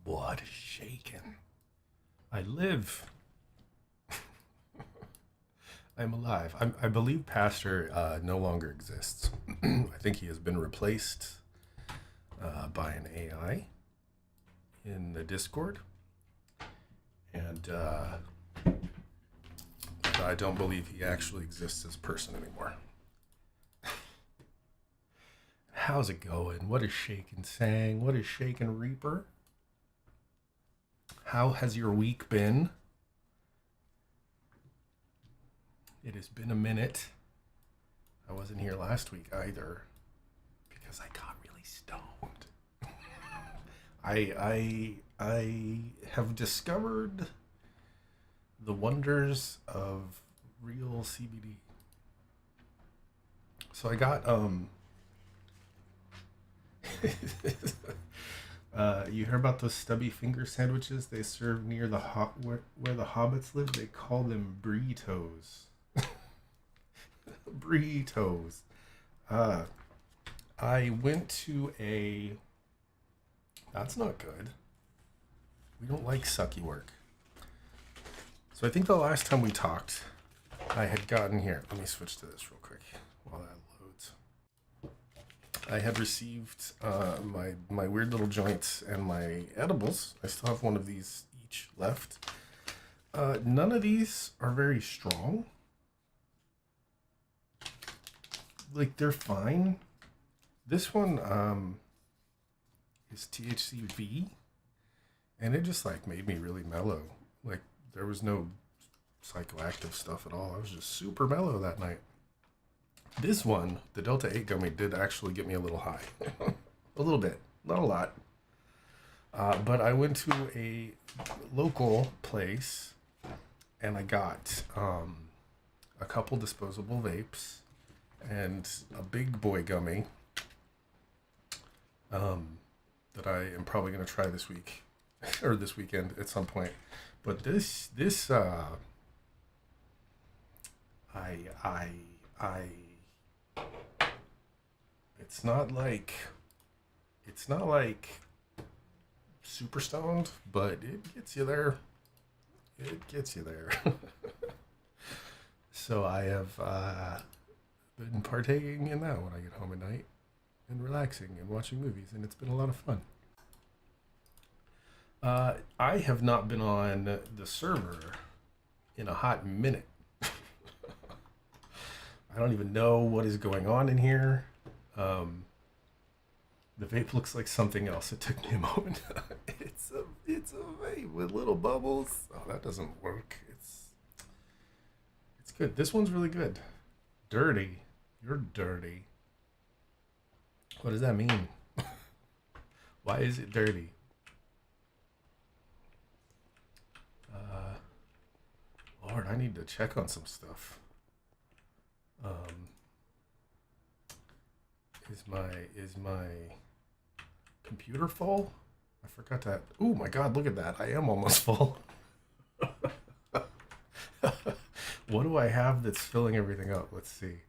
What is shaking? I live. I'm alive. I believe Pastor no longer exists. I think he has been replaced by an AI in the Discord. And I don't believe he actually exists as a person anymore. How's it going? What is shaking saying? What is shaking Reaper? How has your week been? It has been a minute. I wasn't here last week either because I got really stoned. I have discovered the wonders of real CBD. So I got you hear about those stubby finger sandwiches they serve near the where the hobbits live? They call them burritos. Burritos. Uh, I went to a. That's not good. We don't like sucky work. So I think the last time we talked, I had gotten here. Let me switch to this real quick while that loads. I had received my weird little joints and my edibles. I still have one of these each left. None of these are very strong. Like, they're fine. This one is THCV, and it just like made me really mellow. Like, there was no psychoactive stuff at all. I was just super mellow that night. This one, the Delta 8 gummy, did actually get me a little high. A little bit, not a lot. But I went to a local place and I got a couple disposable vapes and a big boy gummy that I am probably going to try this week or this weekend at some point. But this I it's not like super stoned, but it gets you there. It gets you there. So I have been partaking in that when I get home at night and relaxing and watching movies, and it's been a lot of fun. I have not been on the server in a hot minute. I don't even know what is going on in here. The vape looks like something else. It took me a moment. It's a vape with little bubbles. Oh, that doesn't work. It's good. This one's really good. Dirty. You're dirty. What does that mean? Why is it dirty? Lord, I need to check on some stuff. Um, is my computer full? I forgot that. Oh my God, look at that. I am almost full. What do I have that's filling everything up? Let's see.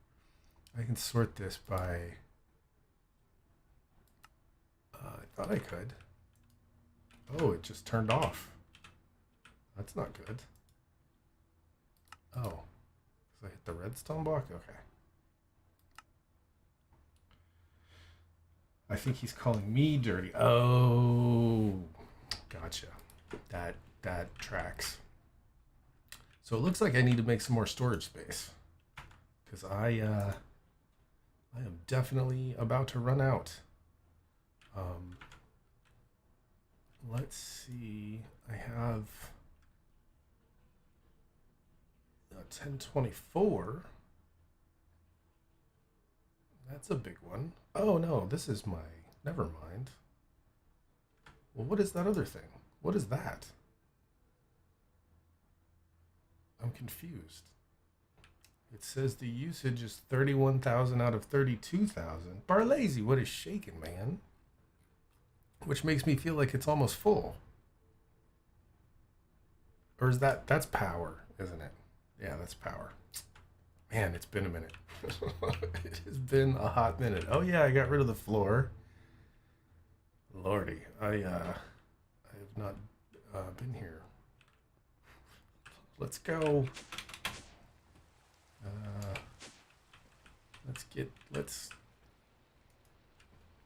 I can sort this by. I thought I could. Oh, it just turned off. That's not good. Oh, so I hit the redstone block? Okay. I think he's calling me dirty. Oh, gotcha. That tracks. So it looks like I need to make some more storage space because I am definitely about to run out. Um, let's see. I have a 1024. That's a big one. Oh no, this is my. Never mind. Well, what is that other thing? What is that? I'm confused. It says the usage is 31,000 out of 32,000. Barlazy, what is shaking, man? Which makes me feel like it's almost full. Or is that's power, isn't it? Yeah, that's power. Man, it's been a minute. It has been a hot minute. Oh yeah, I got rid of the floor. Lordy, I've have not been here. Let's go.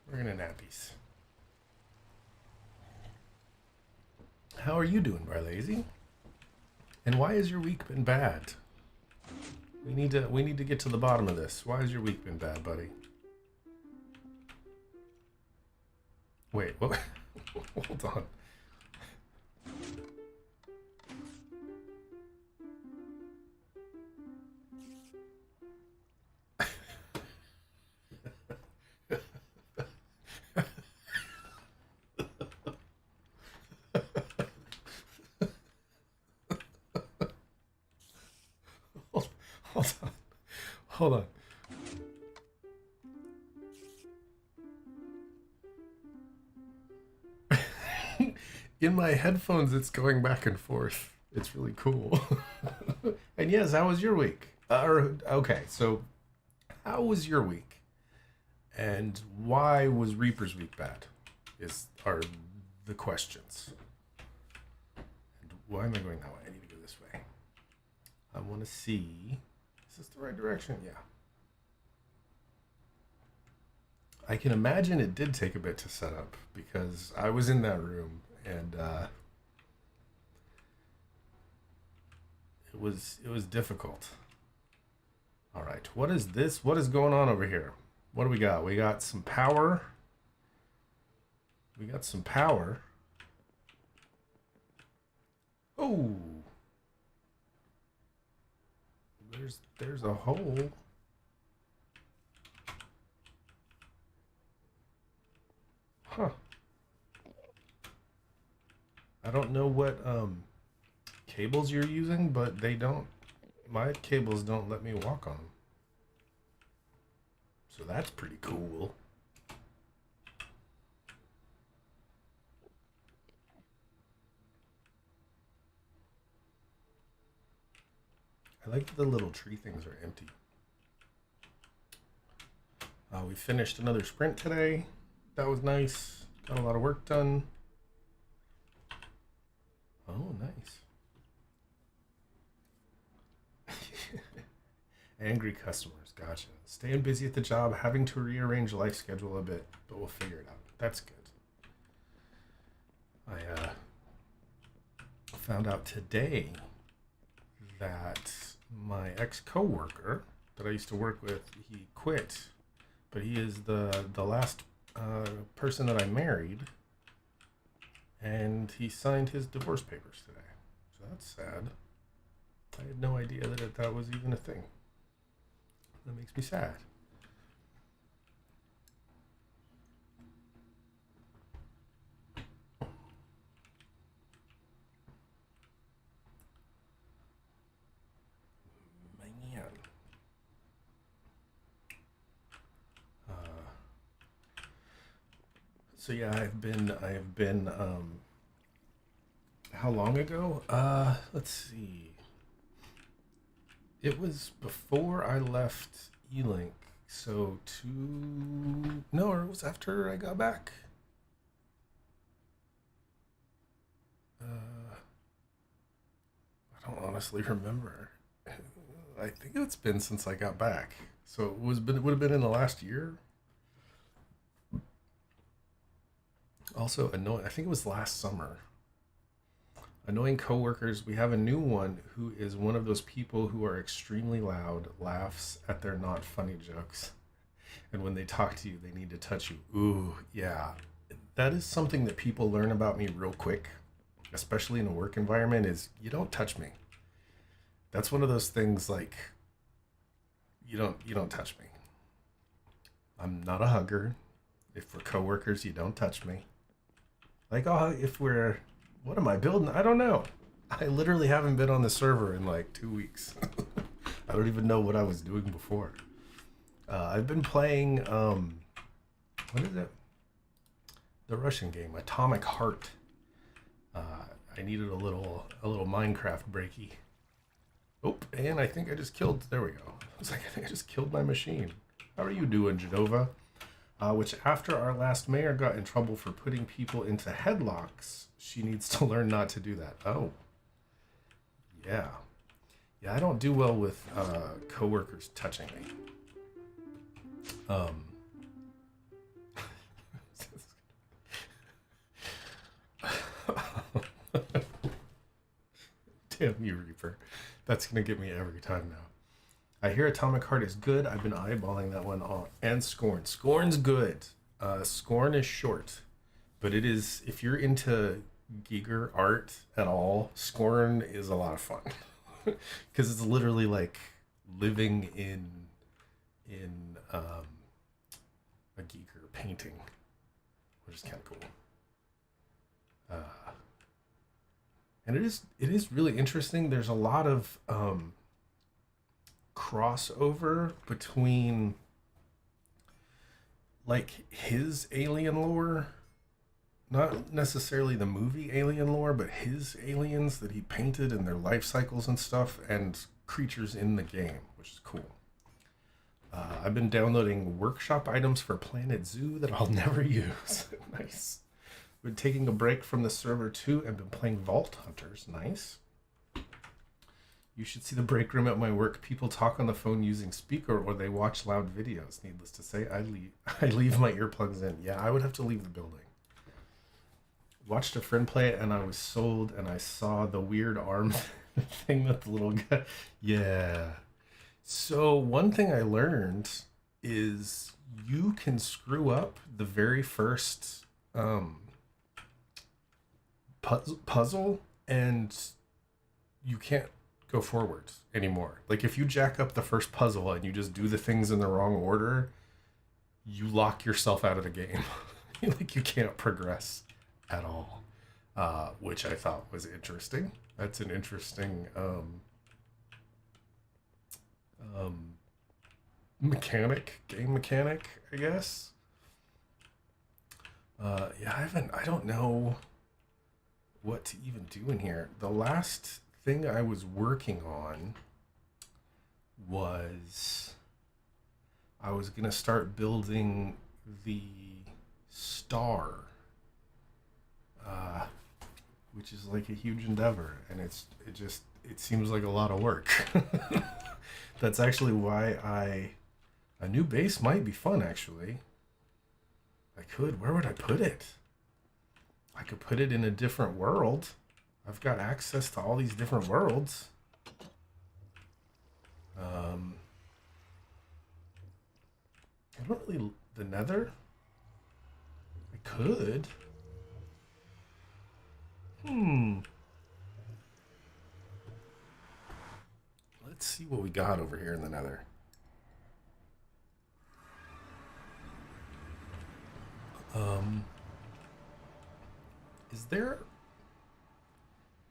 We're gonna nappies. How are you doing, Barlazy? And why has your week been bad? We need to get to the bottom of this. Why has your week been bad, buddy? Wait, what? Hold on. Hold on. Hold on. In my headphones, it's going back and forth. It's really cool. And yes, how was your week? Okay, so how was your week? And why was Reaper's week bad? Are the questions. And why am I going that way? I need to go this way. I want to see. Is this the right direction? Yeah. I can imagine it did take a bit to set up because I was in that room and it was difficult. All right, what is this? What is going on over here? What do we got? We got some power. We got some power. Oh, there's a hole. Huh. I don't know what cables you're using, but my cables don't let me walk on them. So that's pretty cool. I like that the little tree things are empty. We finished another sprint today. That was nice. Got a lot of work done. Oh, nice. Angry customers, gotcha. Staying busy at the job, having to rearrange life schedule a bit, but we'll figure it out. That's good. I found out today that my ex-coworker that I used to work with, he quit, but he is the last person that I married, and he signed his divorce papers today. So that's sad. I had no idea that was even a thing. That makes me sad. Man. So yeah, I have been how long ago? Let's see. It was before I left E-Link, so no, or it was after I got back. I don't honestly remember. I think it's been since I got back, so it would have been in the last year. Also annoying. I think it was last summer. Annoying coworkers. We have a new one who is one of those people who are extremely loud, laughs at their not funny jokes, and when they talk to you, they need to touch you. Ooh, yeah. That is something that people learn about me real quick, especially in a work environment, is you don't touch me. That's one of those things like you don't touch me. I'm not a hugger. If we're coworkers, you don't touch me. Like, oh, if we're, what am I building? I don't know. I literally haven't been on the server in like 2 weeks. I don't even know what I was doing before. I've been playing, what is it? The Russian game, Atomic Heart. I needed a little Minecraft breaky. Oh, and I think I just killed, there we go. I was like, I think I just killed my machine. How are you doing, Genova? which after our last mayor got in trouble for putting people into headlocks, she needs to learn not to do that. Oh, yeah. Yeah, I don't do well with coworkers touching me. Um, Damn you, Reaper. That's going to get me every time now. I hear Atomic Heart is good. I've been eyeballing that one on. And Scorn. Scorn's good. Scorn is short. But it is, if you're into Giger art at all, Scorn is a lot of fun. Because it's literally like living in a Giger painting, which is kind of cool. Uh, and it is really interesting. There's a lot of crossover between like his alien lore, not necessarily the movie alien lore, but his aliens that he painted and their life cycles and stuff, and creatures in the game, which is cool. I've been downloading workshop items for Planet Zoo that I'll never use. Nice. Been taking a break from the server too and been playing Vault Hunters. Nice. You should see the break room at my work. People talk on the phone using speaker or they watch loud videos. Needless to say, I leave my earplugs in. Yeah, I would have to leave the building. Watched a friend play it and I was sold and I saw the weird arm thing with the little guy. Yeah. So one thing I learned is you can screw up the very first puzzle and you can't go forward anymore. Like if you jack up the first puzzle and you just do the things in the wrong order, you lock yourself out of the game. Like you can't progress at all, which I thought was interesting. That's an interesting game mechanic, I guess. Yeah, I don't know what to even do in here. The last thing I was working on was I was gonna start building the star, uh, which is like a huge endeavor, and it seems like a lot of work. That's actually why a new base might be fun. Actually, where would I put it? I could put it in a different world. I've got access to all these different worlds. I don't really the Nether. I could. Let's see what we got over here in the Nether.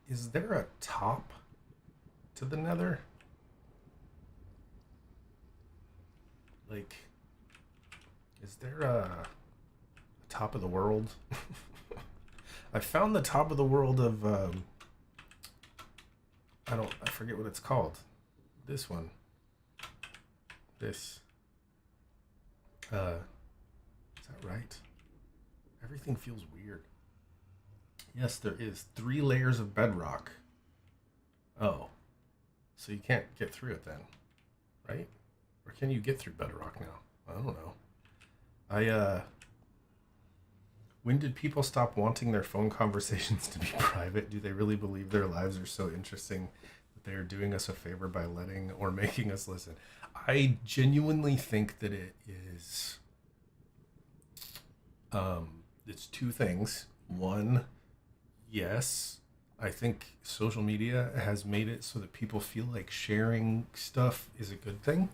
Is there a top to the Nether? Like, is there a top of the world? I found the top of the world of I forget what it's called. This one. This. Is that right? Everything feels weird. Yes, there is 3 layers of bedrock. Oh. So you can't get through it then, right? Or can you get through bedrock now? I don't know. When did people stop wanting their phone conversations to be private? Do they really believe their lives are so interesting that they are doing us a favor by letting or making us listen? I genuinely think that it is it's 2 things. One, yes, I think social media has made it so that people feel like sharing stuff is a good thing.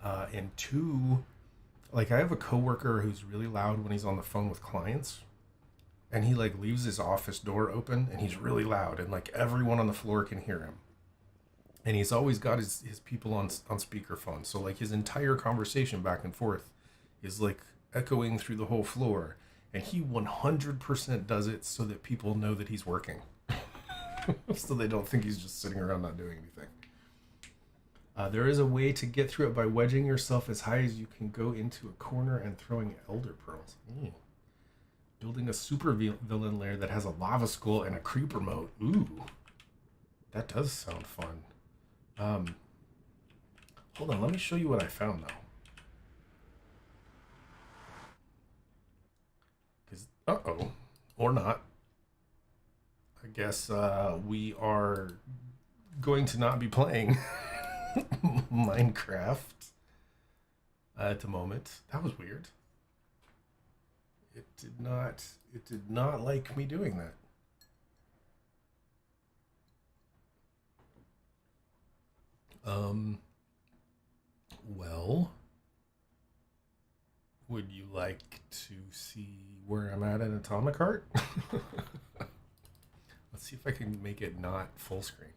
And 2, like I have a coworker who's really loud when he's on the phone with clients, and he like leaves his office door open and he's really loud and like everyone on the floor can hear him. And he's always got his people on speakerphone. So like his entire conversation back and forth is like echoing through the whole floor. And he 100% does it so that people know that he's working. So they don't think he's just sitting around not doing anything. There is a way to get through it by wedging yourself as high as you can go into a corner and throwing elder pearls. Building a super villain lair that has a lava skull and a creeper moat. Ooh, that does sound fun. Hold on, let me show you what I found though. Uh-oh. Or not. I guess we are going to not be playing Minecraft at the moment. That was weird. It did not like me doing that. Well, would you like to see where I'm at in Atomic Heart? Let's see if I can make it not full screen.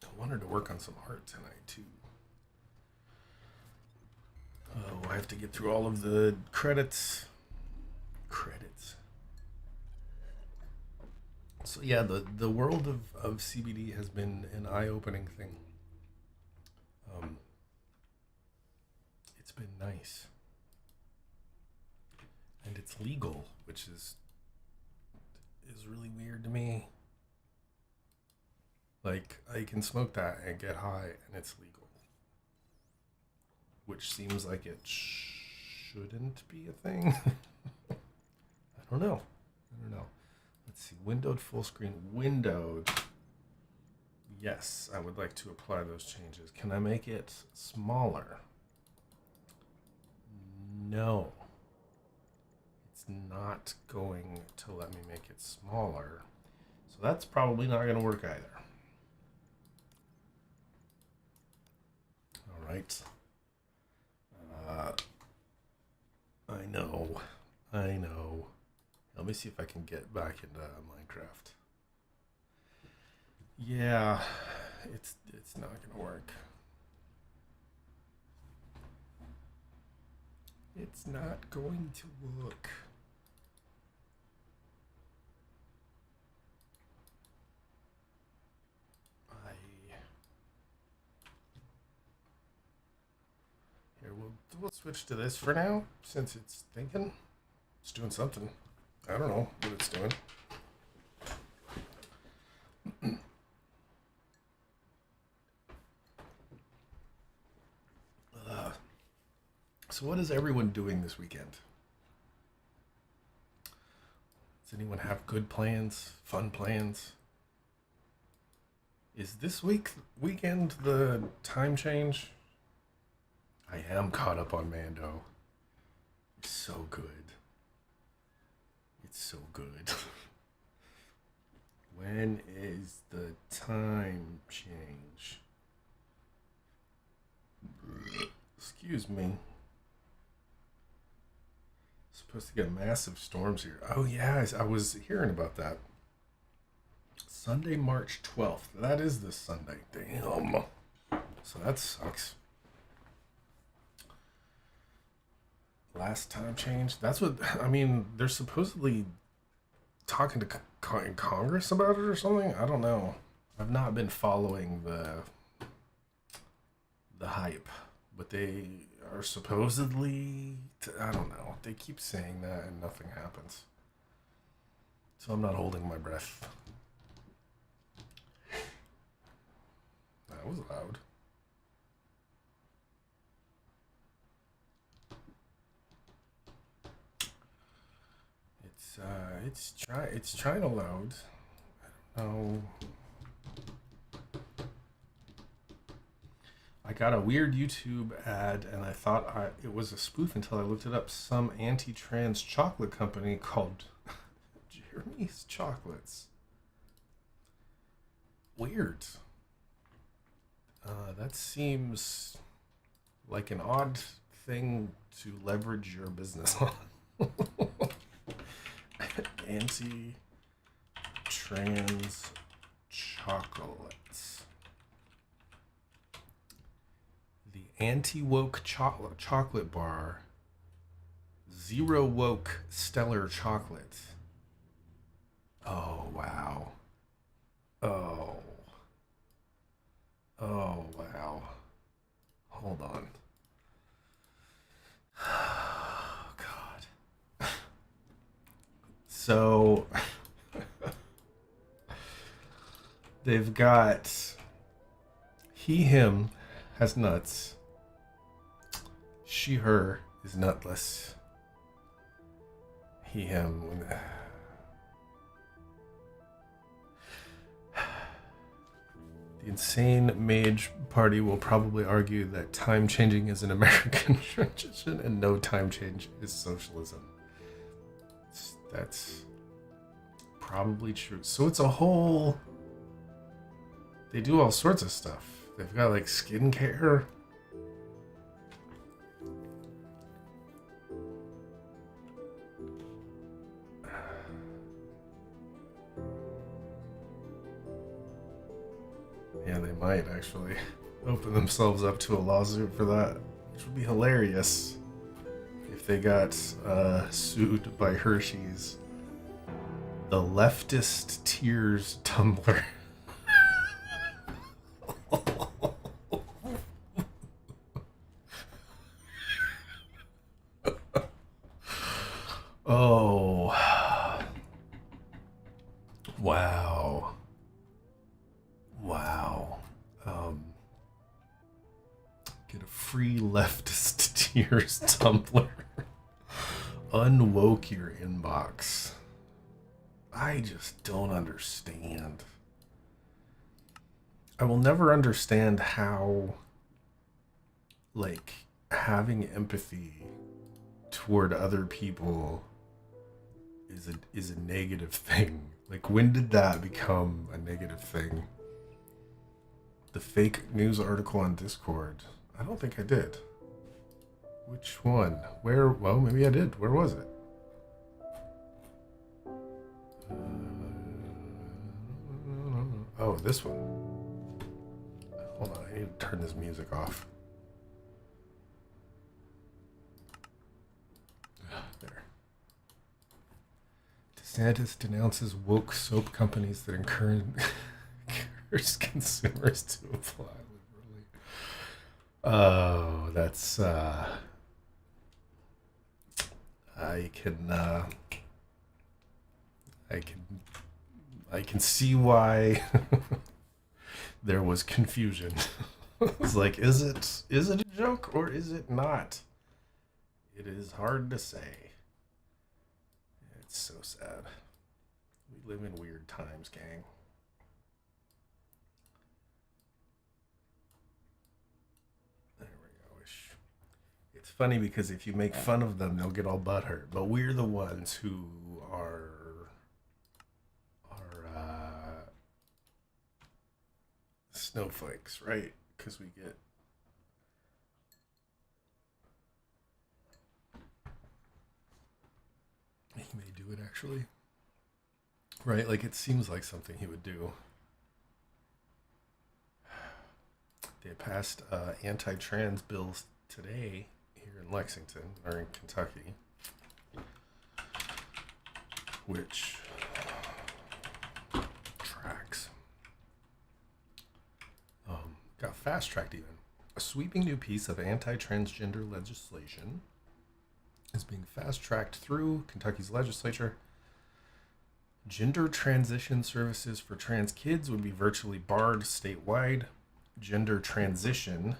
I wanted to work on some art tonight too. Oh, I have to get through all of the credits. So yeah, the world of CBD has been an eye-opening thing. It's been nice. And it's legal, which is really weird to me. Like, I can smoke that and get high, and it's legal. Which seems like it shouldn't be a thing. I don't know. Let's see. Windowed full screen. Windowed. Yes, I would like to apply those changes. Can I make it smaller? No. It's not going to let me make it smaller. So that's probably not going to work either. All right. I know. Let me see if I can get back into Minecraft. Yeah, it's not gonna work. It's not going to work. Here, we'll switch to this for now, since it's thinking. It's doing something. I don't know what it's doing. So what is everyone doing this weekend? Does anyone have good plans, fun plans? Is this weekend the time change? I am caught up on Mando. It's so good. When is the time change? Excuse me. Supposed to get massive storms here. Oh yeah, I was hearing about that. Sunday, March 12th. That is this Sunday. Damn. So that sucks. Last time change. That's what I mean. They're supposedly talking to Congress about it or something. I don't know. I've not been following the hype, but they are supposedly. I don't know. They keep saying that and nothing happens. So I'm not holding my breath. That was loud. It's trying to load. I don't know. I got a weird YouTube ad and I thought it was a spoof until I looked it up. Some anti-trans chocolate company called Jeremy's Chocolates. Weird. That seems like an odd thing to leverage your business on. Anti-trans chocolates. The anti-woke chocolate bar Zero Woke Stellar Chocolate. Oh, wow. Oh. Oh, wow. Hold on. Oh, God. So they've got he, him has nuts. She, her is nutless. He, him. The Insane Mage Party will probably argue that time changing is an American tradition and no time change is socialism. That's probably true. So it's a whole. They do all sorts of stuff. They've got like skincare. Yeah, they might actually open themselves up to a lawsuit for that, which would be hilarious if they got sued by Hershey's. The Leftist Tears Tumblr. Oh. Wow. Wow. Get a free Leftist Tears Tumblr. Unwoke your inbox. I just don't understand. I will never understand how, like, having empathy toward other people is a negative thing. Like, when did that become a negative thing? The fake news article on Discord. I don't think I did. Which one? Where? Well, maybe I did. Where was it? Oh, this one. Hold on, I need to turn this music off. There. DeSantis denounces woke soap companies that encourage consumers to apply liberally. Oh, that's I can I can see why there was confusion. It's like, is it a joke or is it not? It is hard to say. It's so sad. We live in weird times, gang. There we go. It's funny because if you make fun of them, they'll get all butthurt. But we're the ones who are snowflakes, right? Because we get. He may do it actually. Right? Like, it seems like something he would do. They passed anti-trans bills today here in Lexington, or in Kentucky, which tracks. Got fast-tracked even. A sweeping new piece of anti-transgender legislation is being fast-tracked through Kentucky's legislature. Gender transition services for trans kids would be virtually barred statewide. Gender transition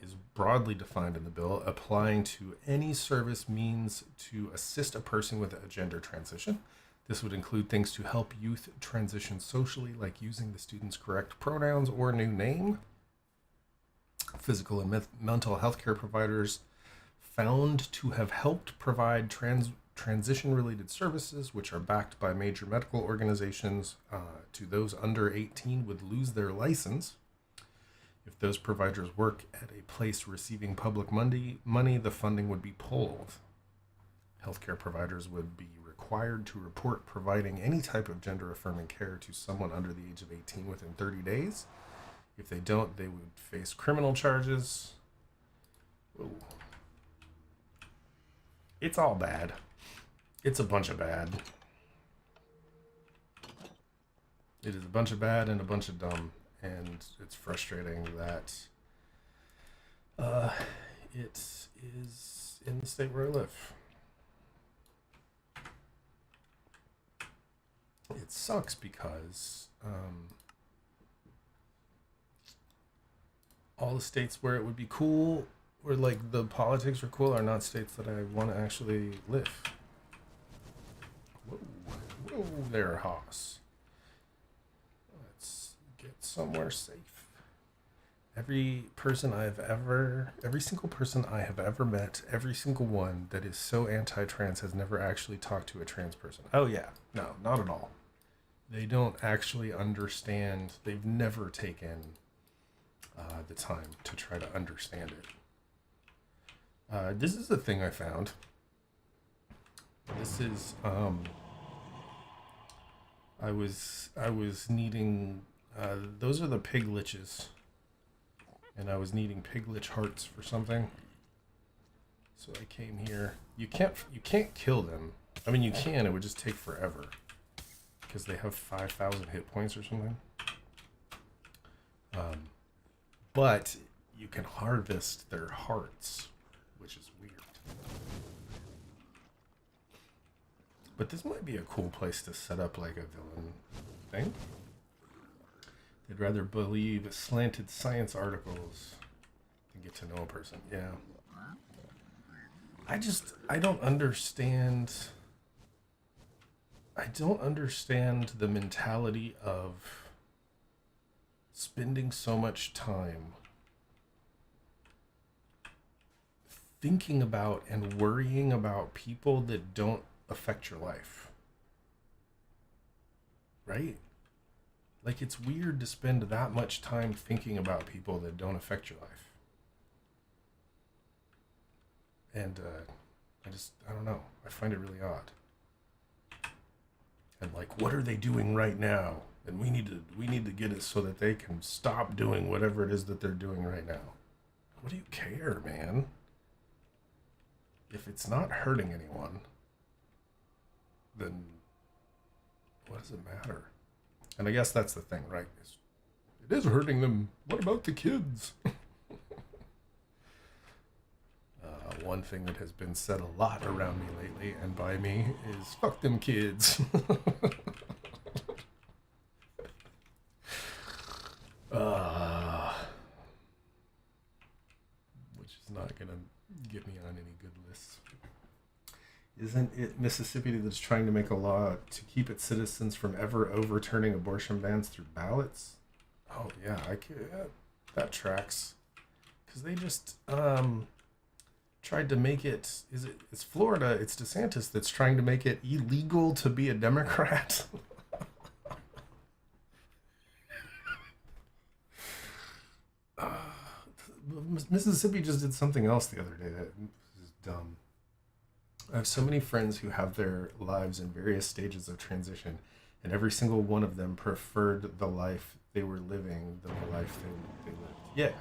is broadly defined in the bill, applying to any service means to assist a person with a gender transition. This would include things to help youth transition socially, like using the student's correct pronouns or new name. Physical and mental health care providers found to have helped provide transition-related services, which are backed by major medical organizations, to those under 18 would lose their license. If those providers work at a place receiving public money, the funding would be pulled. Healthcare providers would be required to report providing any type of gender-affirming care to someone under the age of 18 within 30 days. If they don't, they would face criminal charges. Whoa. It's all bad. It's a bunch of bad. It is a bunch of bad and a bunch of dumb, and it's frustrating that it is in the state where I live. It sucks because all the states where it would be cool, where like the politics are cool, are not states that I want to actually live. Whoa, whoa there, Haas. Let's get somewhere safe. Every single person I have ever met, every single one that is so anti-trans has never actually talked to a trans person. Oh yeah, no, not at all. They don't actually understand. They've never taken the time to try to understand it. This is the thing I found. This is I was needing those are the pig liches, and I was needing pig lich hearts for something. So I came here. You can't kill them. I mean, you can. It would just take forever because they have 5,000 hit points or something. But you can harvest their hearts, which is weird. But this might be a cool place to set up like a villain thing. They'd rather believe slanted science articles than get to know a person. Yeah. I don't understand. I don't understand the mentality of spending so much time thinking about and worrying about people that don't affect your life. Right? Like, it's weird to spend that much time thinking about people that don't affect your life. And I don't know. I find it really odd. And like, what are they doing right now? And we need to get it so that they can stop doing whatever it is that they're doing right now. What do you care, man? If it's not hurting anyone, then what does it matter? And I guess that's the thing, right? It is hurting them. What about the kids? One thing that has been said a lot around me lately, and by me, is fuck them kids. Which is not going to get me on any good lists. Isn't it Mississippi that's trying to make a law to keep its citizens from ever overturning abortion bans through ballots? Oh, yeah, that tracks. Because they just tried to make it, it's Florida, it's DeSantis that's trying to make it illegal to be a Democrat. Mississippi just did something else the other day that is dumb. I have so many friends who have their lives in various stages of transition, and every single one of them preferred the life they were living than the life they lived. Yeah.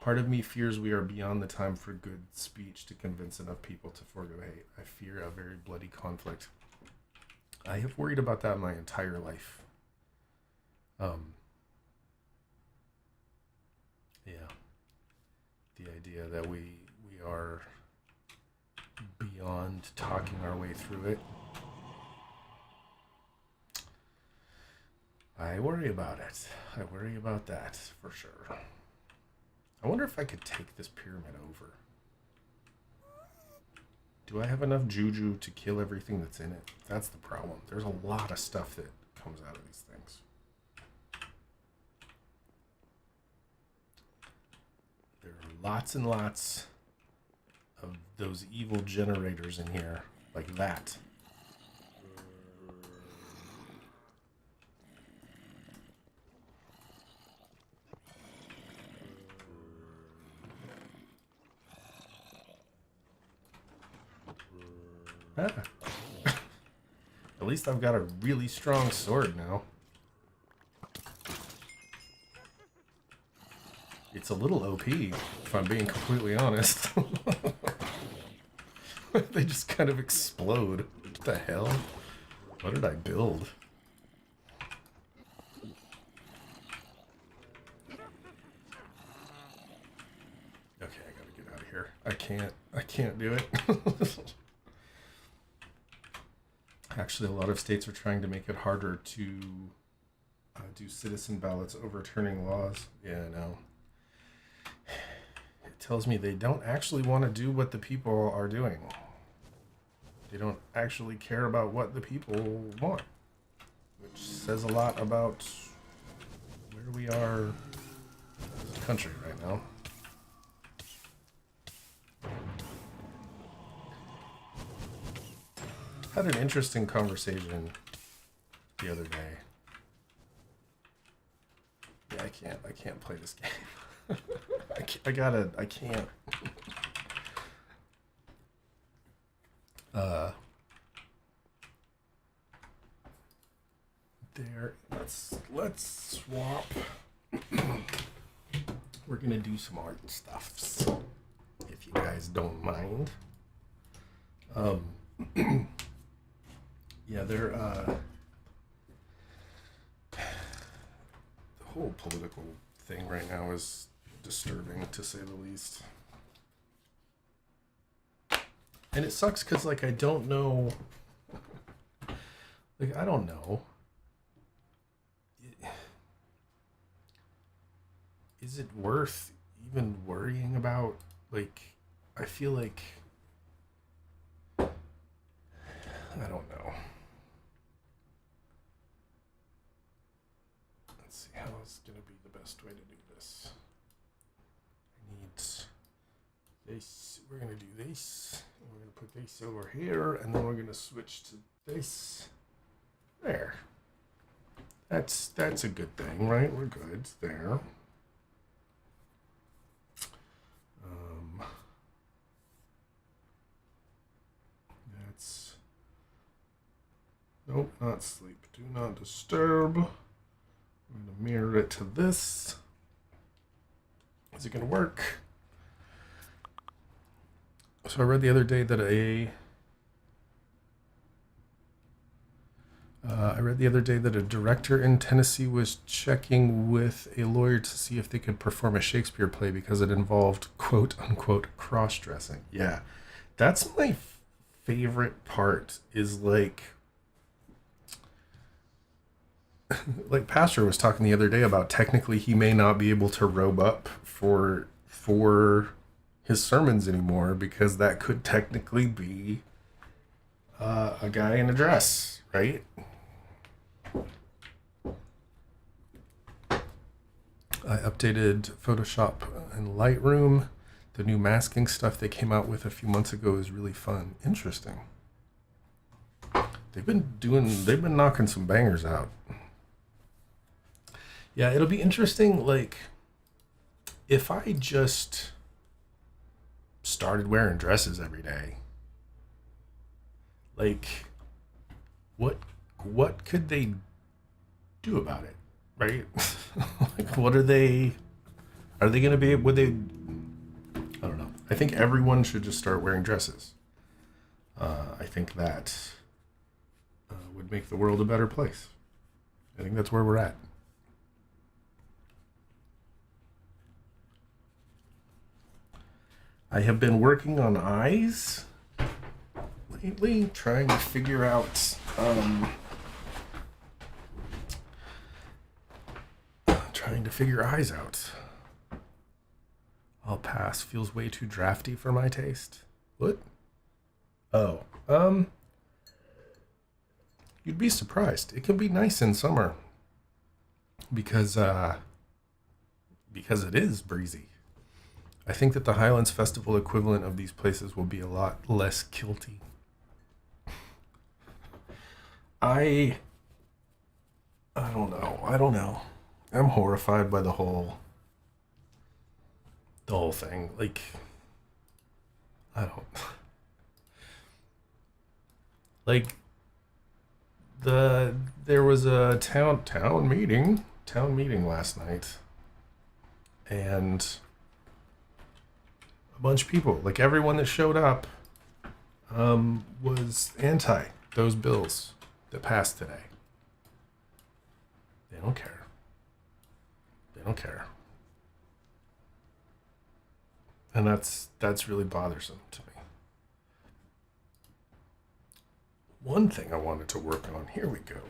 Part of me fears we are beyond the time for good speech to convince enough people to forego hate. I fear a very bloody conflict. I have worried about that my entire life. Yeah. The idea that we are beyond talking our way through it. I worry about it. I worry about that for sure. I wonder if I could take this pyramid over. Do I have enough juju to kill everything that's in it? That's the problem. There's a lot of stuff that comes out of these things. There are lots and lots of those evil generators in here, like that. Ah. At least I've got a really strong sword now. It's a little OP, if I'm being completely honest. They just kind of explode. What the hell? What did I build? Okay, I gotta get out of here. I can't do it. Actually, a lot of states are trying to make it harder to do citizen ballots overturning laws. Yeah, no. It tells me they don't actually want to do what the people are doing. They don't actually care about what the people want, which says a lot about where we are as a country right now. Had an interesting conversation the other day. Yeah, I can't play this game. I can't. There, let's swap. We're gonna do some art stuffs, if you guys don't mind. Yeah, they're the whole political thing right now is disturbing, to say the least. And it sucks because, like, I don't know. Like, I don't know. Is it worth even worrying about? Like, I feel like. I don't know. Let's see how is going to be the best way to do this. I need this. We're going to do this. We're going to put this over here, and then we're going to switch to this. There. That's a good thing, right? We're good there. That's nope, not sleep. Do not disturb. I'm going to mirror it to this. Is it going to work? So I read the other day that a director in Tennessee was checking with a lawyer to see if they could perform a Shakespeare play because it involved quote unquote cross-dressing. Yeah, that's my favorite part. Is like Pastor was talking the other day about technically he may not be able to robe up for his sermons anymore because that could technically be a guy in a dress, right? I updated Photoshop and Lightroom. The new masking stuff they came out with a few months ago is really fun. Interesting. They've been knocking some bangers out. Yeah, it'll be interesting, like, if I just started wearing dresses every day, like, what could they do about it, right? Like, are they gonna be, would they, I don't know. I think everyone should just start wearing dresses. I think that would make the world a better place. I think that's where we're at. I have been working on eyes lately, trying to figure out eyes out. I'll pass. Feels way too drafty for my taste. What? Oh, you'd be surprised. It can be nice in summer because it is breezy. I think that the Highlands Festival equivalent of these places will be a lot less kilty. I don't know. I'm horrified by the whole thing. Like, I don't like there was a town meeting last night, and a bunch of people, like everyone that showed up, was anti those bills that passed today. They don't care. They don't care. And that's really bothersome to me. One thing I wanted to work on, here we go.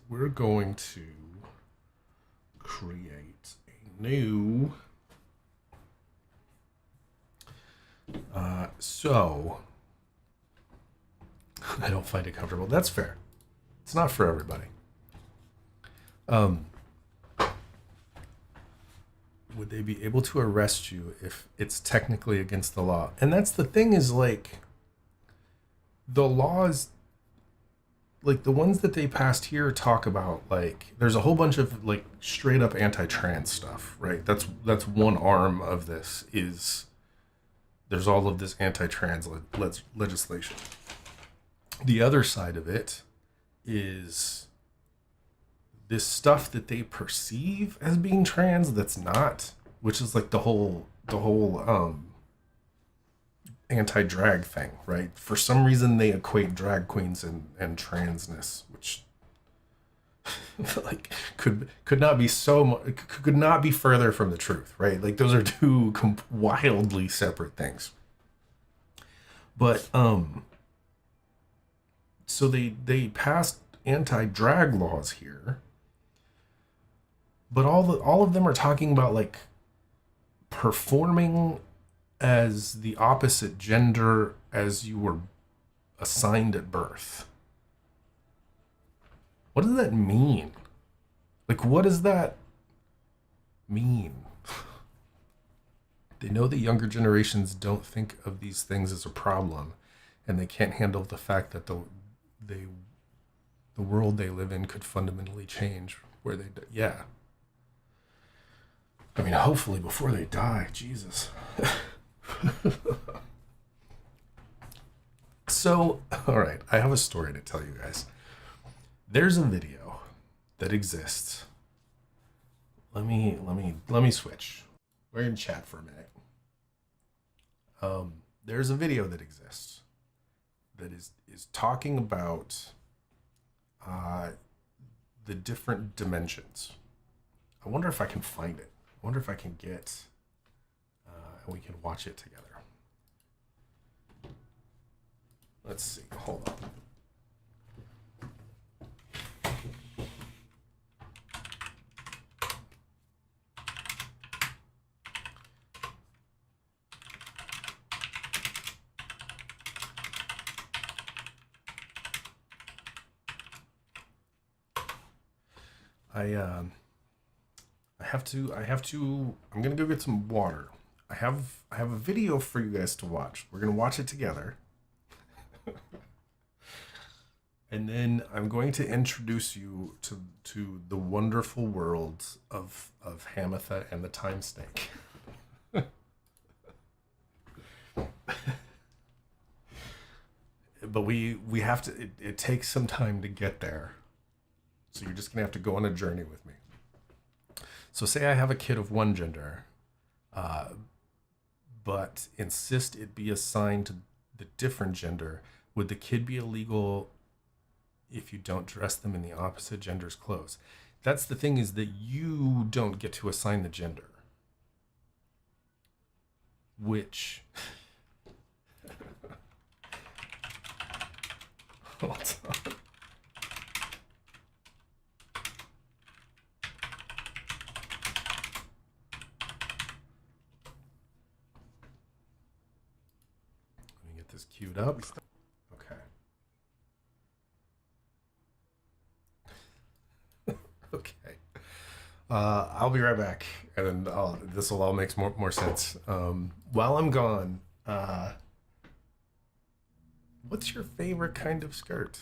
We're going to create a new so I don't find it comfortable. That's fair. It's not for everybody. Would they be able to arrest you if it's technically against the law? And that's the thing, is like the laws, like the ones that they passed here talk about, like there's a whole bunch of like straight up anti-trans stuff, right? That's one arm of this, is there's all of this anti-trans legislation. The other side of it is this stuff that they perceive as being trans that's not, which is like the whole anti-drag thing, right? For some reason they equate drag queens and transness, which like could not be could not be further from the truth, right? Like those are two wildly separate things. But so they passed anti-drag laws here, but all of them are talking about like performing as the opposite gender as you were assigned at birth. What does that mean? Like, what does that mean? They know the younger generations don't think of these things as a problem, and they can't handle the fact that the world they live in could fundamentally change where they yeah. I mean, hopefully before they die. Jesus. So, all right, I have a story to tell you guys. There's a video that exists. Let me switch. We're in chat for a minute. There's a video that exists that is talking about the different dimensions. I wonder if I can find it. I wonder if I can get and we can watch it together. Let's see. Hold on. I have to I'm gonna go get some water. I have a video for you guys to watch. We're gonna watch it together. And then I'm going to introduce you to the wonderful world of Hamatha and the Time Snake. But we have to, it takes some time to get there. So you're just gonna have to go on a journey with me. So say I have a kid of one gender, but insist it be assigned to the different gender. Would the kid be illegal if you don't dress them in the opposite gender's clothes? That's the thing, is that you don't get to assign the gender. Which... Hold on. Let me get this queued up. Okay. Okay. I'll be right back, and then this will all make more sense. While I'm gone, what's your favorite kind of skirt?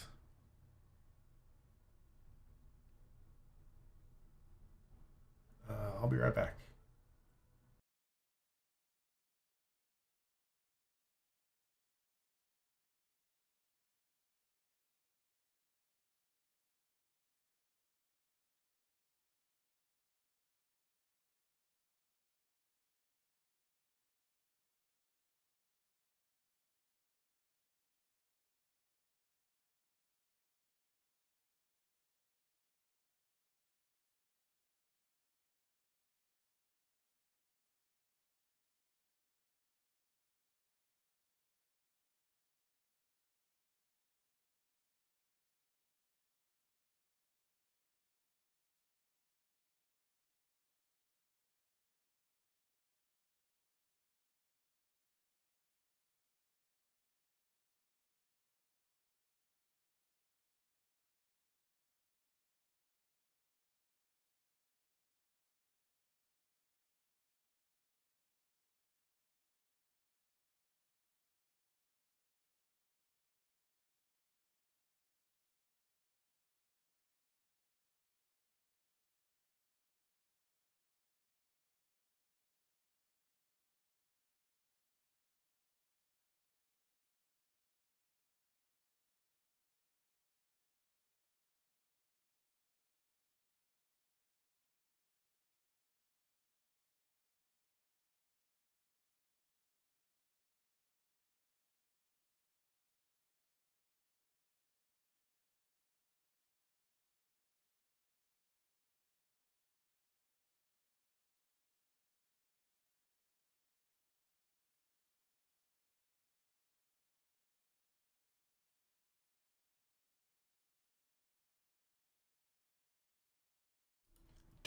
I'll be right back.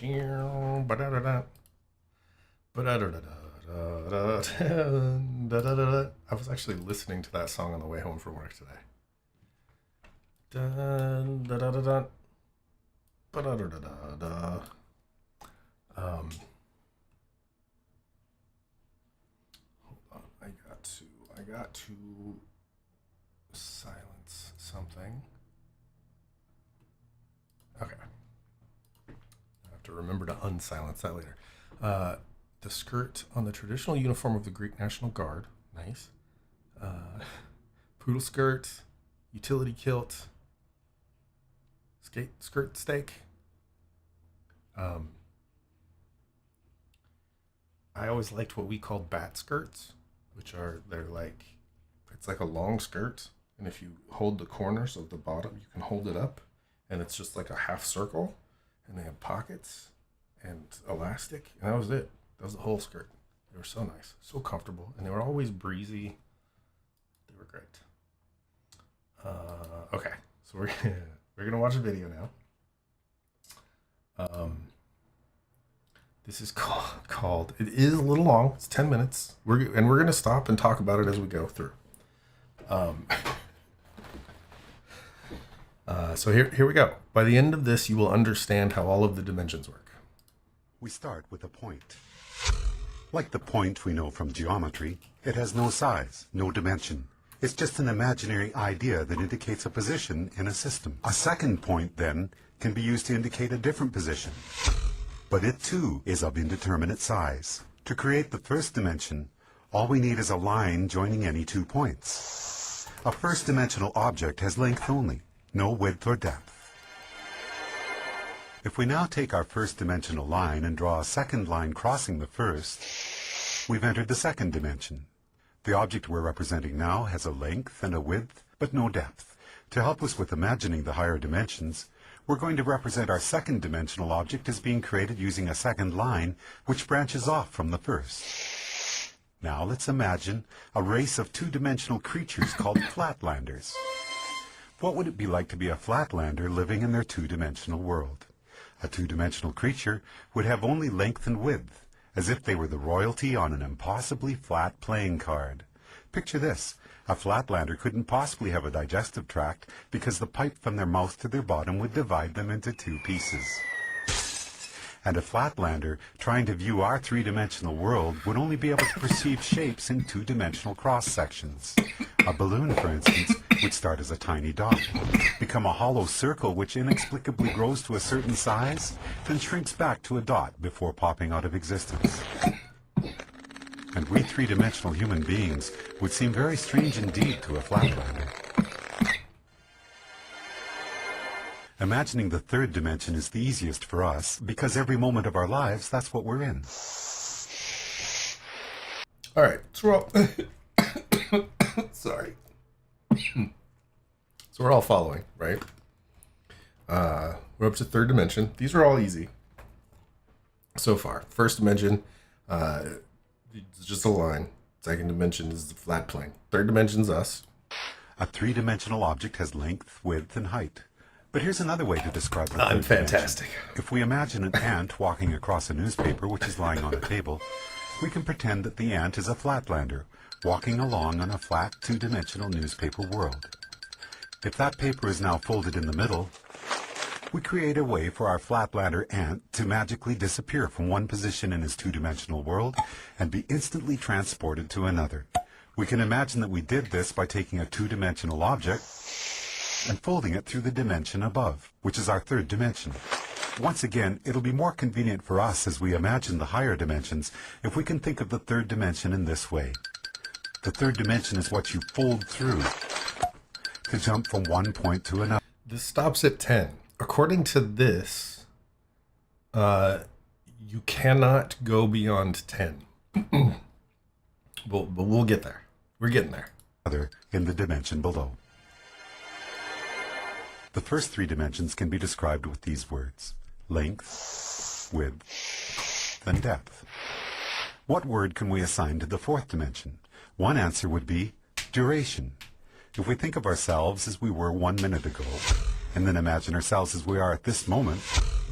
Ba-da-da-da. Ba-da-da-da-da. I was actually listening to that song on the way home from work today. Dun, da-da-da-da. Ba-da-da-da-da. Hold on. I got to silence something. Okay. I have to remember to unsilence that later. The skirt on the traditional uniform of the Greek National Guard. Nice. Poodle skirt, utility kilt, skirt steak. I always liked what we called bat skirts, it's like a long skirt, and if you hold the corners of the bottom, you can hold it up, and it's just like a half circle, and they have pockets and elastic, and that was it. That was the whole skirt. They were so nice, so comfortable, and they were always breezy. They were great. Okay, so we're gonna watch a video now. This is called. It is a little long. It's 10 minutes. We're gonna stop and talk about it as we go through. So here we go. By the end of this, you will understand how all of the dimensions work. We start with a point. Like the point we know from geometry, it has no size, no dimension. It's just an imaginary idea that indicates a position in a system. A second point, then, can be used to indicate a different position. But it, too, is of indeterminate size. To create the first dimension, all we need is a line joining any 2 points. A first-dimensional object has length only, no width or depth. If we now take our first-dimensional line and draw a second line crossing the first, we've entered the second dimension. The object we're representing now has a length and a width, but no depth. To help us with imagining the higher dimensions, we're going to represent our second-dimensional object as being created using a second line, which branches off from the first. Now let's imagine a race of two-dimensional creatures called flatlanders. What would it be like to be a flatlander living in their two-dimensional world? A two-dimensional creature would have only length and width, as if they were the royalty on an impossibly flat playing card. Picture this. A flatlander couldn't possibly have a digestive tract because the pipe from their mouth to their bottom would divide them into 2 pieces. And a flatlander trying to view our three-dimensional world would only be able to perceive shapes in two-dimensional cross-sections. A balloon, for instance, would start as a tiny dot, become a hollow circle which inexplicably grows to a certain size, then shrinks back to a dot before popping out of existence. And we three-dimensional human beings would seem very strange indeed to a flatlander. Imagining the third dimension is the easiest for us, because every moment of our lives, that's what we're in. All right, so we're all... Sorry. So we're all following, right? We're up to third dimension. These are all easy so far. First dimension, it's just a line. Second dimension is the flat plane. Third dimension's us. A three-dimensional object has length, width, and height. But here's another way to describe the I'm third fantastic. dimension. If we imagine an ant walking across a newspaper which is lying on a table, we can pretend that the ant is a flatlander, walking along on a flat two-dimensional newspaper world. If that paper is now folded in the middle, we create a way for our flatlander ant to magically disappear from one position in his two-dimensional world and be instantly transported to another. We can imagine that we did this by taking a two-dimensional object and folding it through the dimension above, which is our third dimension. Once again, it'll be more convenient for us as we imagine the higher dimensions if we can think of the third dimension in this way. The third dimension is what you fold through to jump from one point to another. This stops at 10. According to this, you cannot go beyond 10. But we'll get there. We're getting there. In the dimension below. The first three dimensions can be described with these words: length, width, and depth. What word can we assign to the fourth dimension? One answer would be duration. If we think of ourselves as we were 1 minute ago, and then imagine ourselves as we are at this moment,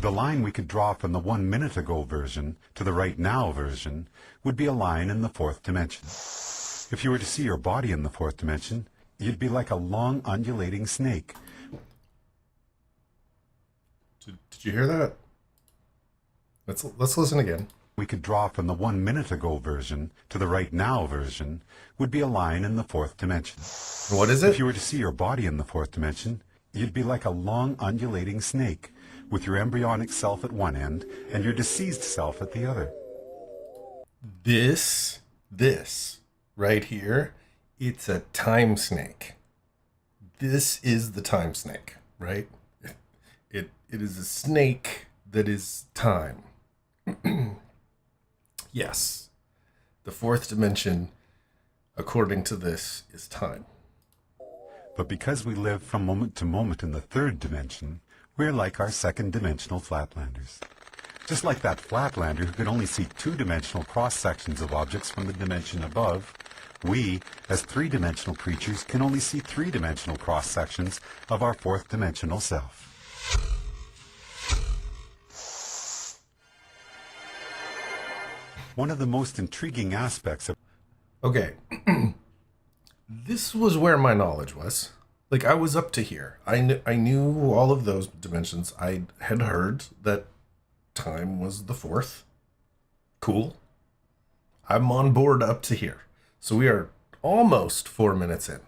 The line we could draw from the 1 minute ago version to the right now version would be a line in the fourth dimension. If you were to see your body in the fourth dimension, you'd be like a long undulating snake. Did you hear that? Let's listen again. We could draw from the 1 minute ago version to the right now version would be a line in the fourth dimension. What is it? If you were to see your body in the fourth dimension, you'd be like a long undulating snake with your embryonic self at one end and your deceased self at the other. This right here, it's a time snake. This is the time snake, right? It is a snake that is time. Yes. The fourth dimension, according to this, is time. But because we live from moment to moment in the third dimension, we're like our second dimensional flatlanders. Just like that flatlander who could only see two-dimensional cross-sections of objects from the dimension above, we, as three-dimensional creatures, can only see three-dimensional cross-sections of our fourth-dimensional self. One of the most intriguing aspects of... Okay. This was where my knowledge was. Like, I was up to here. I knew all of those dimensions. I had heard that time was the fourth. Cool. I'm on board up to here. So we are almost 4 minutes in.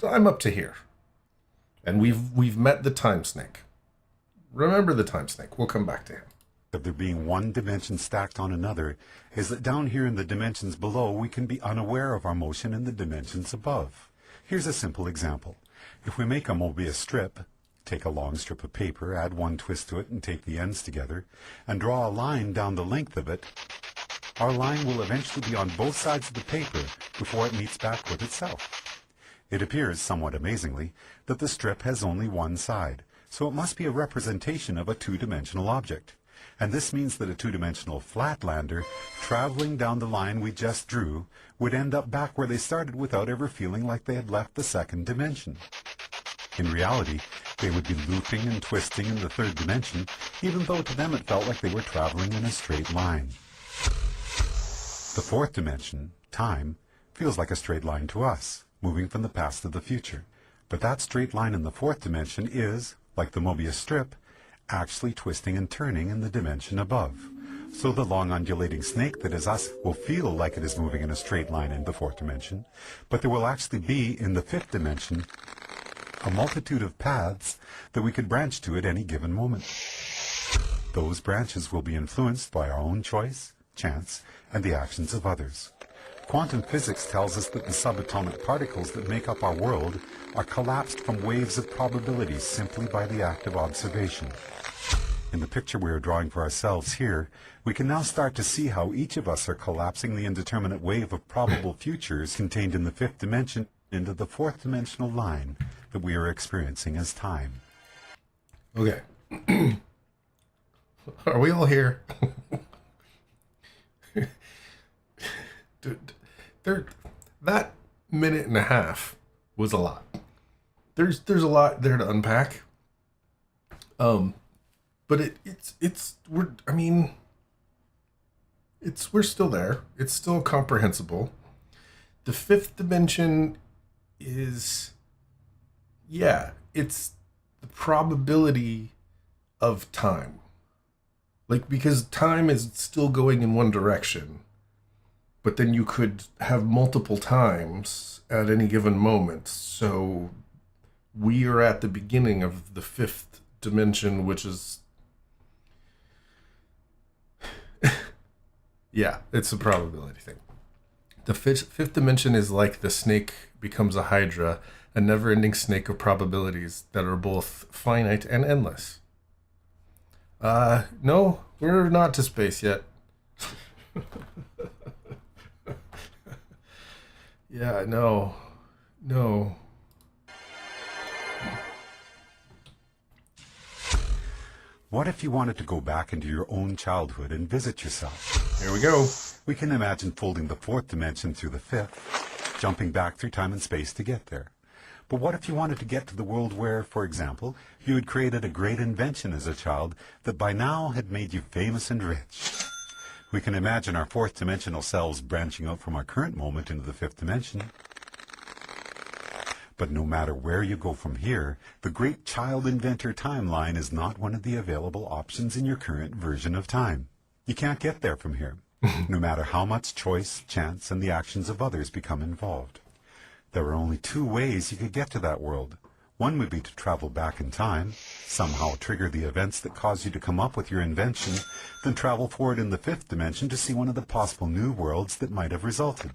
I'm up to here. And we've met the time snake. Remember the time snake. We'll come back to him. Of there being one dimension stacked on another is that down here in the dimensions below we can be unaware of our motion in the dimensions above. Here's a simple example. If we make a Mobius strip, take a long strip of paper, add one twist to it and tape the ends together, and draw a line down the length of it, our line will eventually be on both sides of the paper before it meets back with itself. It appears, somewhat amazingly, that the strip has only one side, so it must be a representation of a two-dimensional object. And this means that a two-dimensional flatlander, traveling down the line we just drew, would end up back where they started without ever feeling like they had left the second dimension. In reality, they would be looping and twisting in the third dimension, even though to them it felt like they were traveling in a straight line. The fourth dimension, time, feels like a straight line to us, moving from the past to the future. But that straight line in the fourth dimension is, like the Mobius strip, actually twisting and turning in the dimension above. So the long undulating snake that is us will feel like it is moving in a straight line in the fourth dimension, but there will actually be, in the fifth dimension, a multitude of paths that we could branch to at any given moment. Those branches will be influenced by our own choice, chance, and the actions of others. Quantum physics tells us that the subatomic particles that make up our world are collapsed from waves of probabilities simply by the act of observation. In the picture we are drawing for ourselves here, we can now start to see how each of us are collapsing the indeterminate wave of probable futures contained in the fifth dimension into the fourth dimensional line that we are experiencing as time. Okay. Are we all here? Dude, that minute and a half was a lot. There's a lot there to unpack. But we're still there. It's still comprehensible. The fifth dimension is, it's the probability of time. Like, because time is still going in one direction, but then you could have multiple times at any given moment. So we are at the beginning of the fifth dimension, which is, it's a probability thing. The fifth dimension is like the snake becomes a hydra, a never-ending snake of probabilities that are both finite and endless. No, we're not to space yet. Yeah, no. What if you wanted to go back into your own childhood and visit yourself? Here we go. We can imagine folding the fourth dimension through the fifth, jumping back through time and space to get there. But what if you wanted to get to the world where, for example, you had created a great invention as a child that by now had made you famous and rich? We can imagine our fourth dimensional selves branching out from our current moment into the fifth dimension. But no matter where you go from here, the great child inventor timeline is not one of the available options in your current version of time. You can't get there from here, no matter how much choice, chance, and the actions of others become involved. There are only two ways you could get to that world. One would be to travel back in time, somehow trigger the events that cause you to come up with your invention, then travel forward in the fifth dimension to see one of the possible new worlds that might have resulted.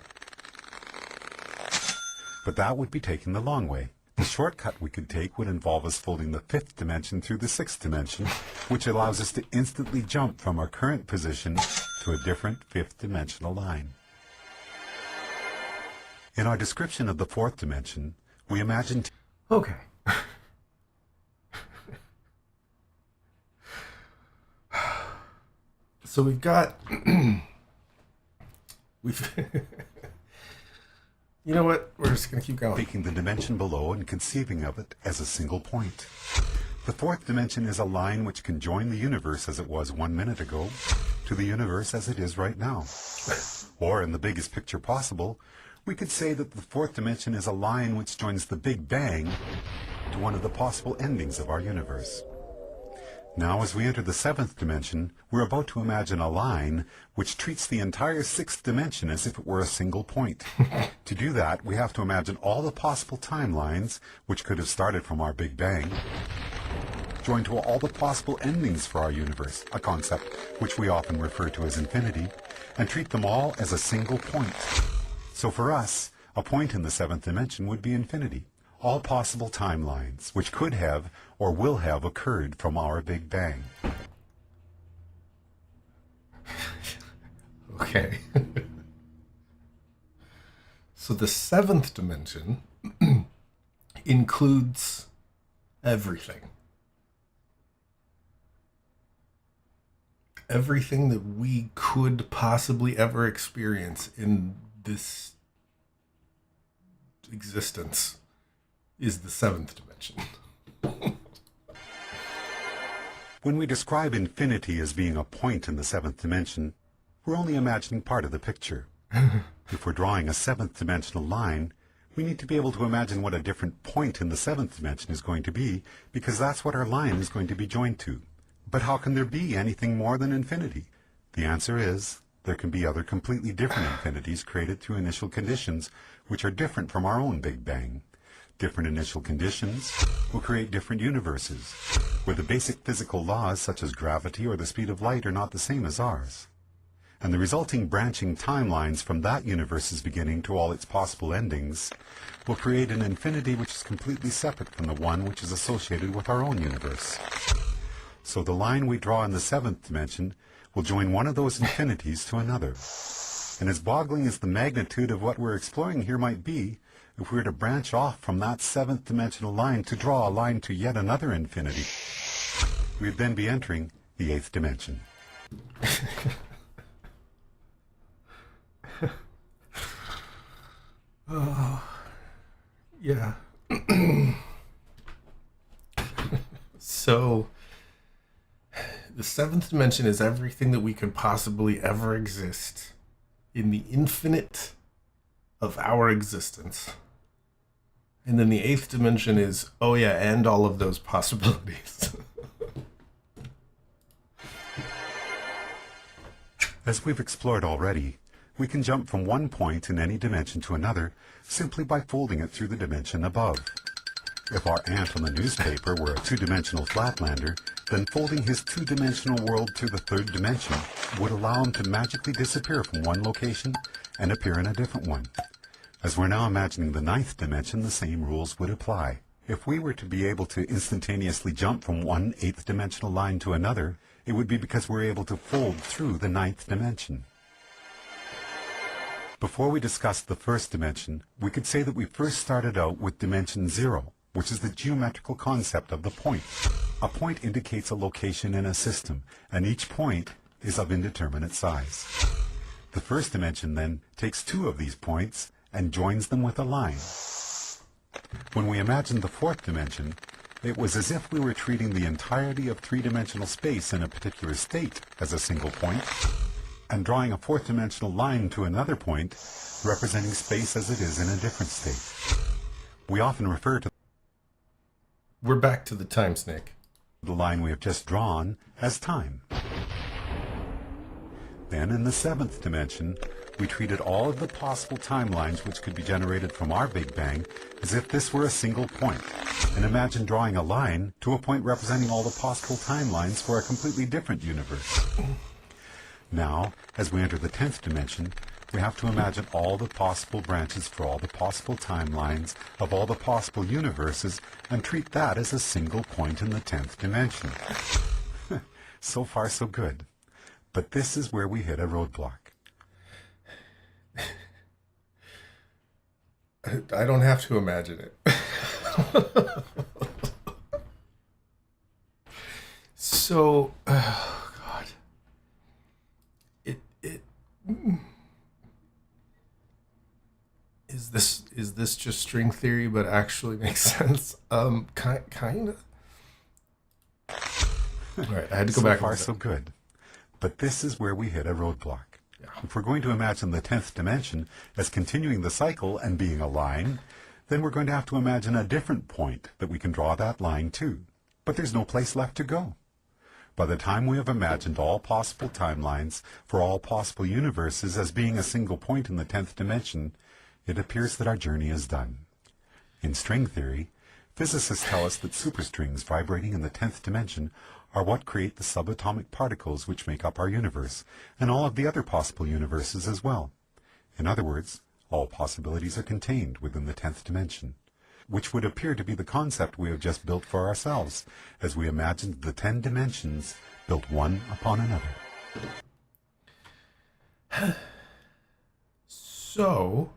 But that would be taking the long way. The shortcut we could take would involve us folding the fifth dimension through the sixth dimension, which allows us to instantly jump from our current position to a different fifth dimensional line. In our description of the fourth dimension, we imagine... Okay. So we've got... You know what? We're just going to keep going. Taking the dimension below and conceiving of it as a single point. The fourth dimension is a line which can join the universe as it was 1 minute ago to the universe as it is right now. Or, in the biggest picture possible, we could say that the fourth dimension is a line which joins the Big Bang to one of the possible endings of our universe. Now, as we enter the seventh dimension, we're about to imagine a line which treats the entire sixth dimension as if it were a single point. To do that, we have to imagine all the possible timelines, which could have started from our Big Bang, joined to all the possible endings for our universe, a concept which we often refer to as infinity, and treat them all as a single point. So for us, a point in the seventh dimension would be infinity. All possible timelines, which could have or will have occurred from our Big Bang. Okay. So the seventh dimension includes everything. Everything that we could possibly ever experience in this existence is the seventh dimension. When we describe infinity as being a point in the seventh dimension, we're only imagining part of the picture. If we're drawing a seventh dimensional line, we need to be able to imagine what a different point in the seventh dimension is going to be, because that's what our line is going to be joined to. But how can there be anything more than infinity? The answer is, there can be other completely different infinities created through initial conditions which are different from our own Big Bang. Different initial conditions will create different universes, where the basic physical laws such as gravity or the speed of light are not the same as ours. And the resulting branching timelines from that universe's beginning to all its possible endings will create an infinity which is completely separate from the one which is associated with our own universe. So the line we draw in the seventh dimension will join one of those infinities to another. And as boggling as the magnitude of what we're exploring here might be, if we were to branch off from that seventh dimensional line to draw a line to yet another infinity, we'd then be entering the eighth dimension. Yeah. So, the seventh dimension is everything that we could possibly ever exist in the infinite of our existence. And then the eighth dimension is, oh yeah, and all of those possibilities. As we've explored already, we can jump from one point in any dimension to another simply by folding it through the dimension above. If our ant on the newspaper were a two-dimensional flatlander, then folding his two-dimensional world to the third dimension would allow him to magically disappear from one location and appear in a different one. As we're now imagining the ninth dimension, the same rules would apply. If we were to be able to instantaneously jump from one eighth-dimensional line to another, it would be because we're able to fold through the ninth dimension. Before we discuss the first dimension, we could say that we first started out with dimension 0, which is the geometrical concept of the point. A point indicates a location in a system, and each point is of indeterminate size. The first dimension then takes two of these points and joins them with a line. When we imagined the fourth dimension, it was as if we were treating the entirety of three-dimensional space in a particular state as a single point, and drawing a fourth-dimensional line to another point, representing space as it is in a different state. We often refer to We're back to the time snake. the line we have just drawn as time. Then, in the seventh dimension, we treated all of the possible timelines which could be generated from our Big Bang as if this were a single point, and imagined drawing a line to a point representing all the possible timelines for a completely different universe. Now, as we enter the 10th dimension, we have to imagine all the possible branches for all the possible timelines of all the possible universes and treat that as a single point in the 10th dimension. So far, so good. But this is where we hit a roadblock. I don't have to imagine it. So, oh God. It is this just string theory but actually makes sense? Kind of. All right, I had to go So back. far, so good. But this is where we hit a roadblock. Yeah. If we're going to imagine the 10th dimension as continuing the cycle and being a line, then we're going to have to imagine a different point that we can draw that line to. But there's no place left to go. By the time we have imagined all possible timelines for all possible universes as being a single point in the 10th dimension, it appears that our journey is done. In string theory, physicists tell us that superstrings vibrating in the 10th dimension are what create the subatomic particles which make up our universe, and all of the other possible universes as well. In other words, all possibilities are contained within the 10th dimension, which would appear to be the concept we have just built for ourselves, as we imagined the 10 dimensions built one upon another. So,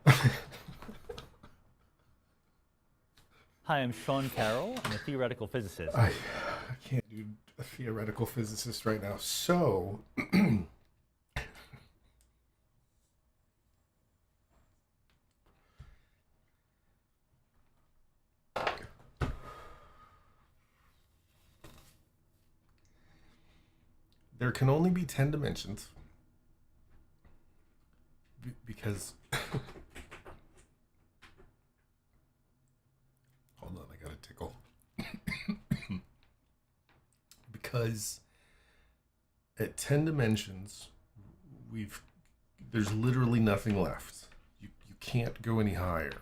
Hi, I'm Sean Carroll. I'm a theoretical physicist. I can't do a theoretical physicist right now. So, there can only be 10 dimensions because hold on, I got a tickle. Because at 10 dimensions there's literally nothing left. You can't go any higher.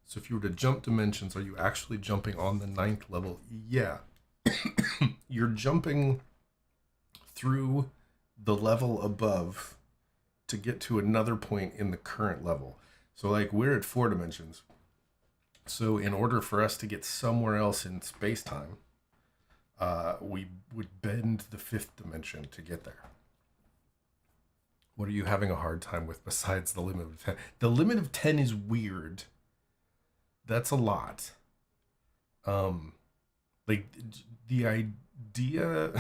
So if you were to jump dimensions, are you actually jumping on the 9th level? Yeah. You're jumping through the level above to get to another point in the current level. So like we're at 4 dimensions. So in order for us to get somewhere else in space-time, we would bend the 5th dimension to get there. What are you having a hard time with besides the limit of 10? The limit of 10 is weird. That's a lot. Like the idea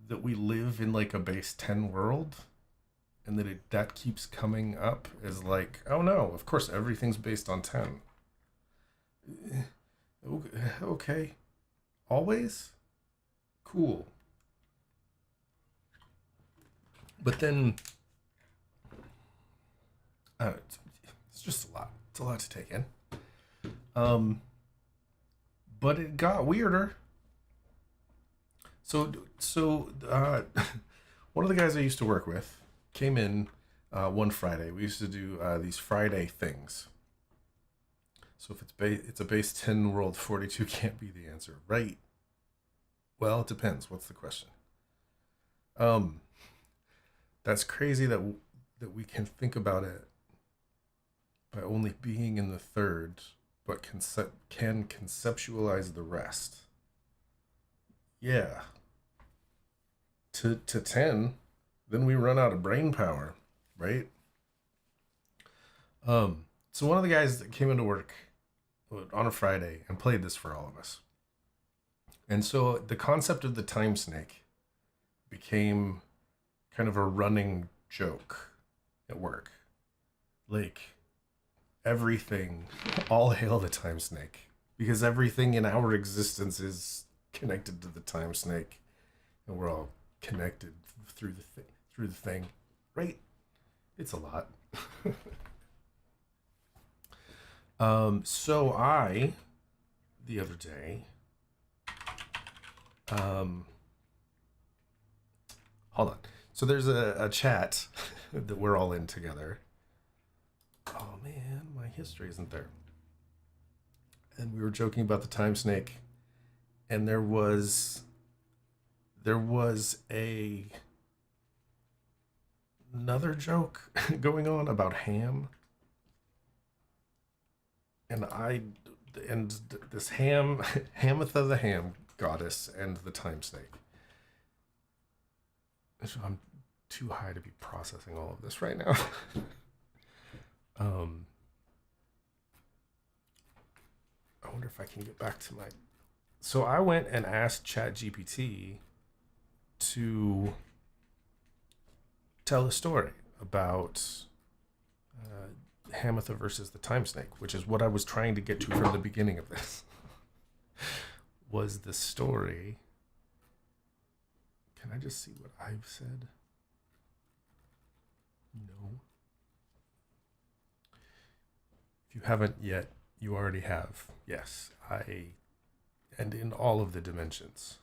that we live in like a base 10 world and that keeps coming up is like, oh no, of course everything's based on 10. Okay. Always? Cool. But then it's just a lot. It's a lot to take in. But it got weirder. So one of the guys I used to work with came in one Friday. We used to do these Friday things. So if it's a base 10 world, 42 can't be the answer, right? Well, it depends. What's the question? That's crazy that we can think about it by only being in the 3rd, but can conceptualize the rest. Yeah. To 10, then we run out of brain power, right? So one of the guys that came into work on a Friday and played this for all of us. And so the concept of the time snake became kind of a running joke at work. Like everything, all hail the time snake, because everything in our existence is connected to the time snake, and we're all connected through the thing, right? It's a lot. So I, the other day, hold on. So there's a chat that we're all in together. Oh man, my history isn't there. And we were joking about the time snake, and there was another joke going on about ham, and this Hamatha the ham goddess and the time snake. So I'm too high to be processing all of this right now. I wonder if I can get back to my. So I went and asked ChatGPT to tell a story about Hamatha versus the time snake, which is what I was trying to get to from the beginning of this. Was the story. Can I just see what I've said? No. If you haven't yet, you already have. Yes, and in all of the dimensions.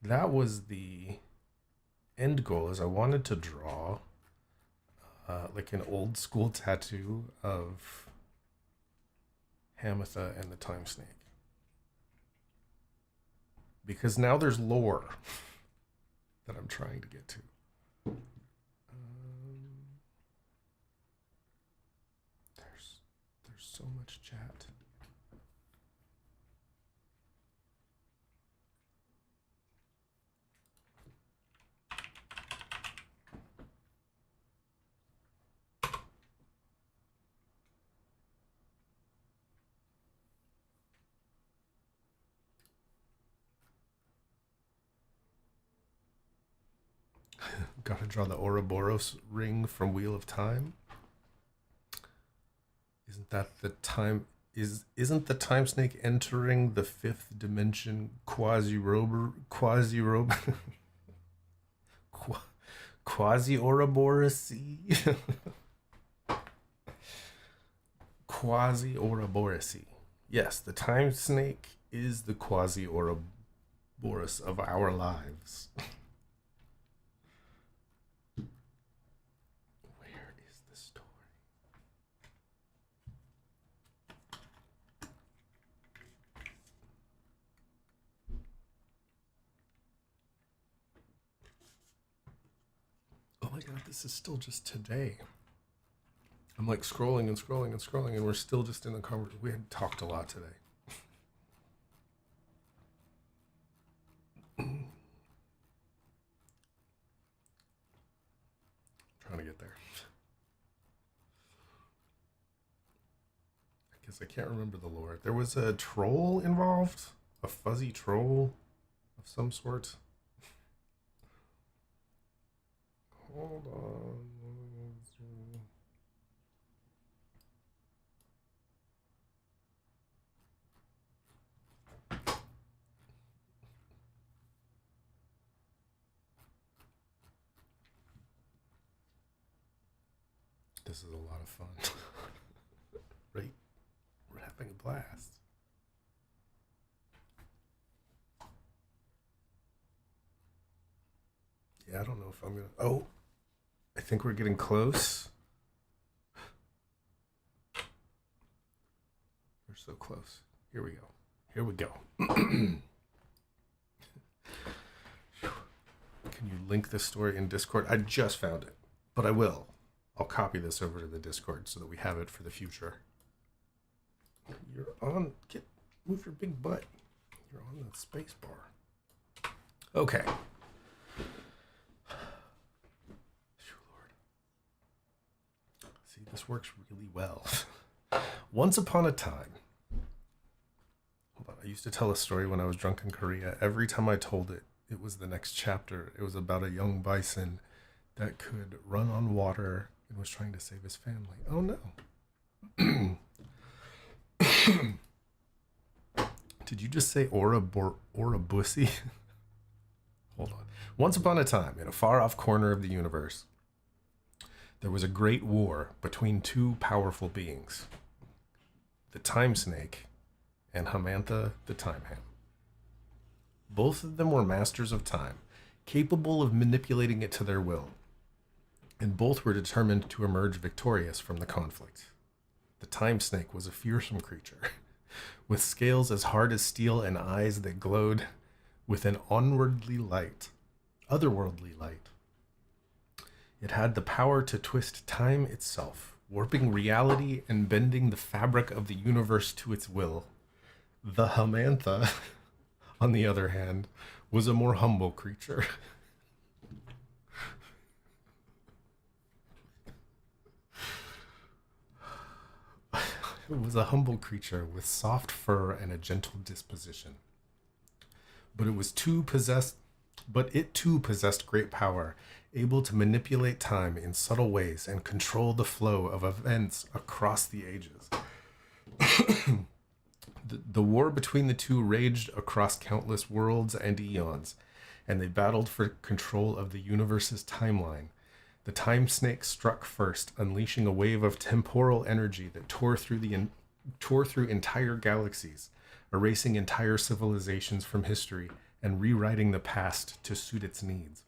That was the end goal, is I wanted to draw like an old school tattoo of Hamatha and the time snake. Because now there's lore that I'm trying to get to. There's so much chat. Gotta draw the Ouroboros ring from Wheel of Time. Isn't the time snake entering the fifth dimension quasi Ouroboros? Quasi Ouroboros. Yes, the time snake is the quasi Ouroboros of our lives. Oh my god, this is still just today. I'm like scrolling and scrolling and scrolling, and we're still just in the conversation. We had talked a lot today. Trying to get there. I guess I can't remember the lore. There was a troll involved, a fuzzy troll of some sort. Hold on. This is a lot of fun. Right? We're having a blast. Yeah, I don't know if I'm gonna. Oh, I think we're getting close. We're so close. Here we go. Here we go. Can you link this story in Discord? I just found it, but I will. I'll copy this over to the Discord so that we have it for the future. You're on. Move your big butt. You're on the space bar. Okay. See, this works really well. Once upon a time. Hold on. I used to tell a story when I was drunk in Korea. Every time I told it, it was the next chapter. It was about a young bison that could run on water and was trying to save his family. Oh no. Did you just say Ouroboros? Hold on. Once upon a time, in a far off corner of the universe, there was a great war between two powerful beings, the Time Snake and Hamantha the Time Ham. Both of them were masters of time, capable of manipulating it to their will, and both were determined to emerge victorious from the conflict. The Time Snake was a fearsome creature, with scales as hard as steel and eyes that glowed with an otherworldly light. It had the power to twist time itself, warping reality and bending the fabric of the universe to its will. The Hamantha, on the other hand, was a more humble creature. It was a humble creature with soft fur and a gentle disposition. But it too possessed great power, able to manipulate time in subtle ways and control the flow of events across the ages. The war between the two raged across countless worlds and eons, and they battled for control of the universe's timeline. The Time Snake struck first, unleashing a wave of temporal energy that tore through entire galaxies, erasing entire civilizations from history and rewriting the past to suit its needs.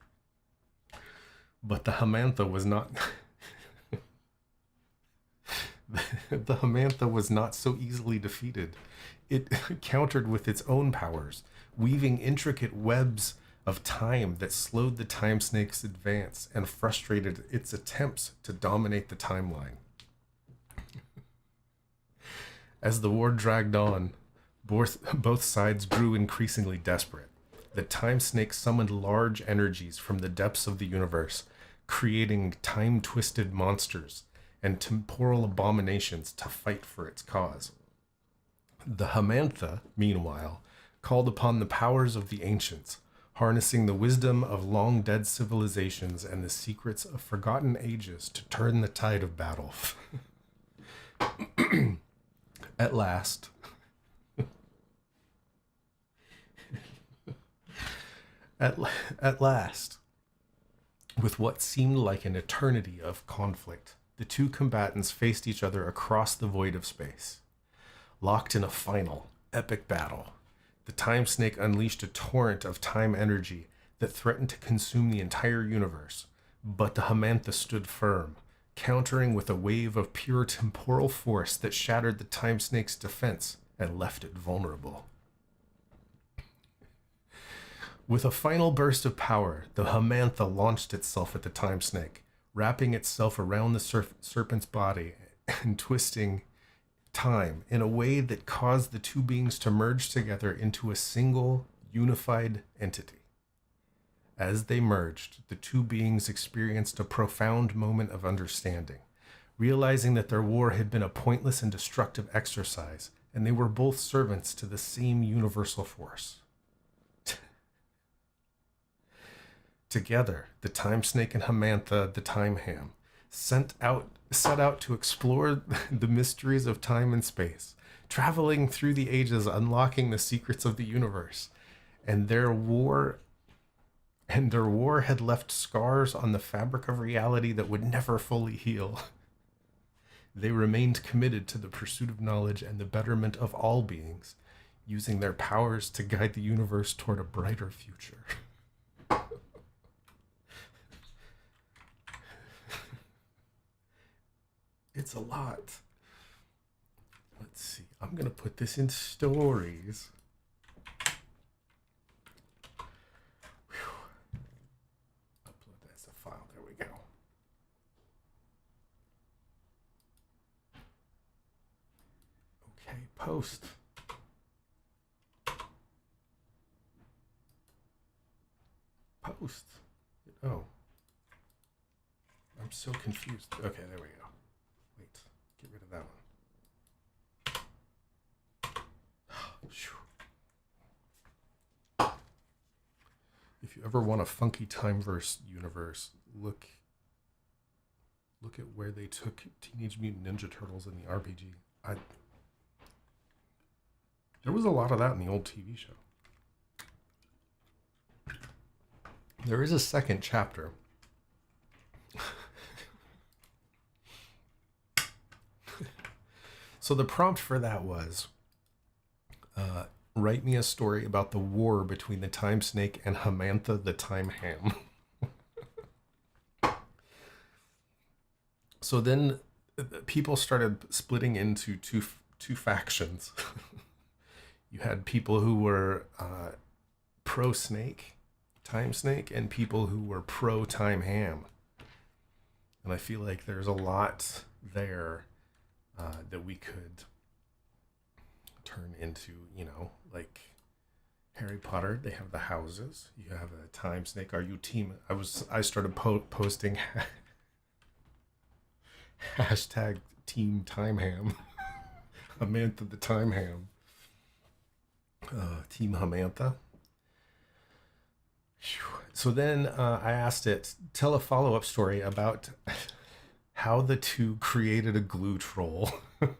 But the Hamantha was not the Hamantha was not so easily defeated. It countered with its own powers, weaving intricate webs of time that slowed the Time Snake's advance and frustrated its attempts to dominate the timeline. As the war dragged on, both sides grew increasingly desperate. The Time Snake summoned large energies from the depths of the universe, creating time-twisted monsters and temporal abominations to fight for its cause. The Hamantha, meanwhile, called upon the powers of the ancients, harnessing the wisdom of long-dead civilizations and the secrets of forgotten ages to turn the tide of battle. At last, at last, with what seemed like an eternity of conflict, the two combatants faced each other across the void of space. Locked in a final, epic battle, the Time Snake unleashed a torrent of time energy that threatened to consume the entire universe, but the Hamantha stood firm, countering with a wave of pure temporal force that shattered the Time Snake's defense and left it vulnerable. With a final burst of power, the Hamantha launched itself at the Time Snake, wrapping itself around the serpent's body and twisting time in a way that caused the two beings to merge together into a single, unified entity. As they merged, the two beings experienced a profound moment of understanding, realizing that their war had been a pointless and destructive exercise, and they were both servants to the same universal force. Together, the Time Snake and Hamantha, the Time Ham, set out to explore the mysteries of time and space, traveling through the ages, unlocking the secrets of the universe. And their war had left scars on the fabric of reality that would never fully heal. They remained committed to the pursuit of knowledge and the betterment of all beings, using their powers to guide the universe toward a brighter future. It's a lot. Let's see. I'm going to put this in stories. Whew. Upload that as a file. There we go. Okay, post. Post. Oh. I'm so confused. Okay, there we go. Wait, get rid of that one. If you ever want a funky Timeverse universe, look look at where they took Teenage Mutant Ninja Turtles in the RPG. There was a lot of that in the old TV show. There is a second chapter. So the prompt for that was, write me a story about the war between the Time Snake and Hamantha the Time Ham. So then people started splitting into two factions. You had people who were pro Snake, Time Snake, and people who were pro Time Ham. And I feel like there's a lot there that we could turn into, like Harry Potter. They have the houses. You have a Time Snake. Are you team? I started posting hashtag Team Time Ham. Hamantha the Time Ham. Team Hamantha. So then I asked it, tell a follow-up story about how the two created a glue troll. I'm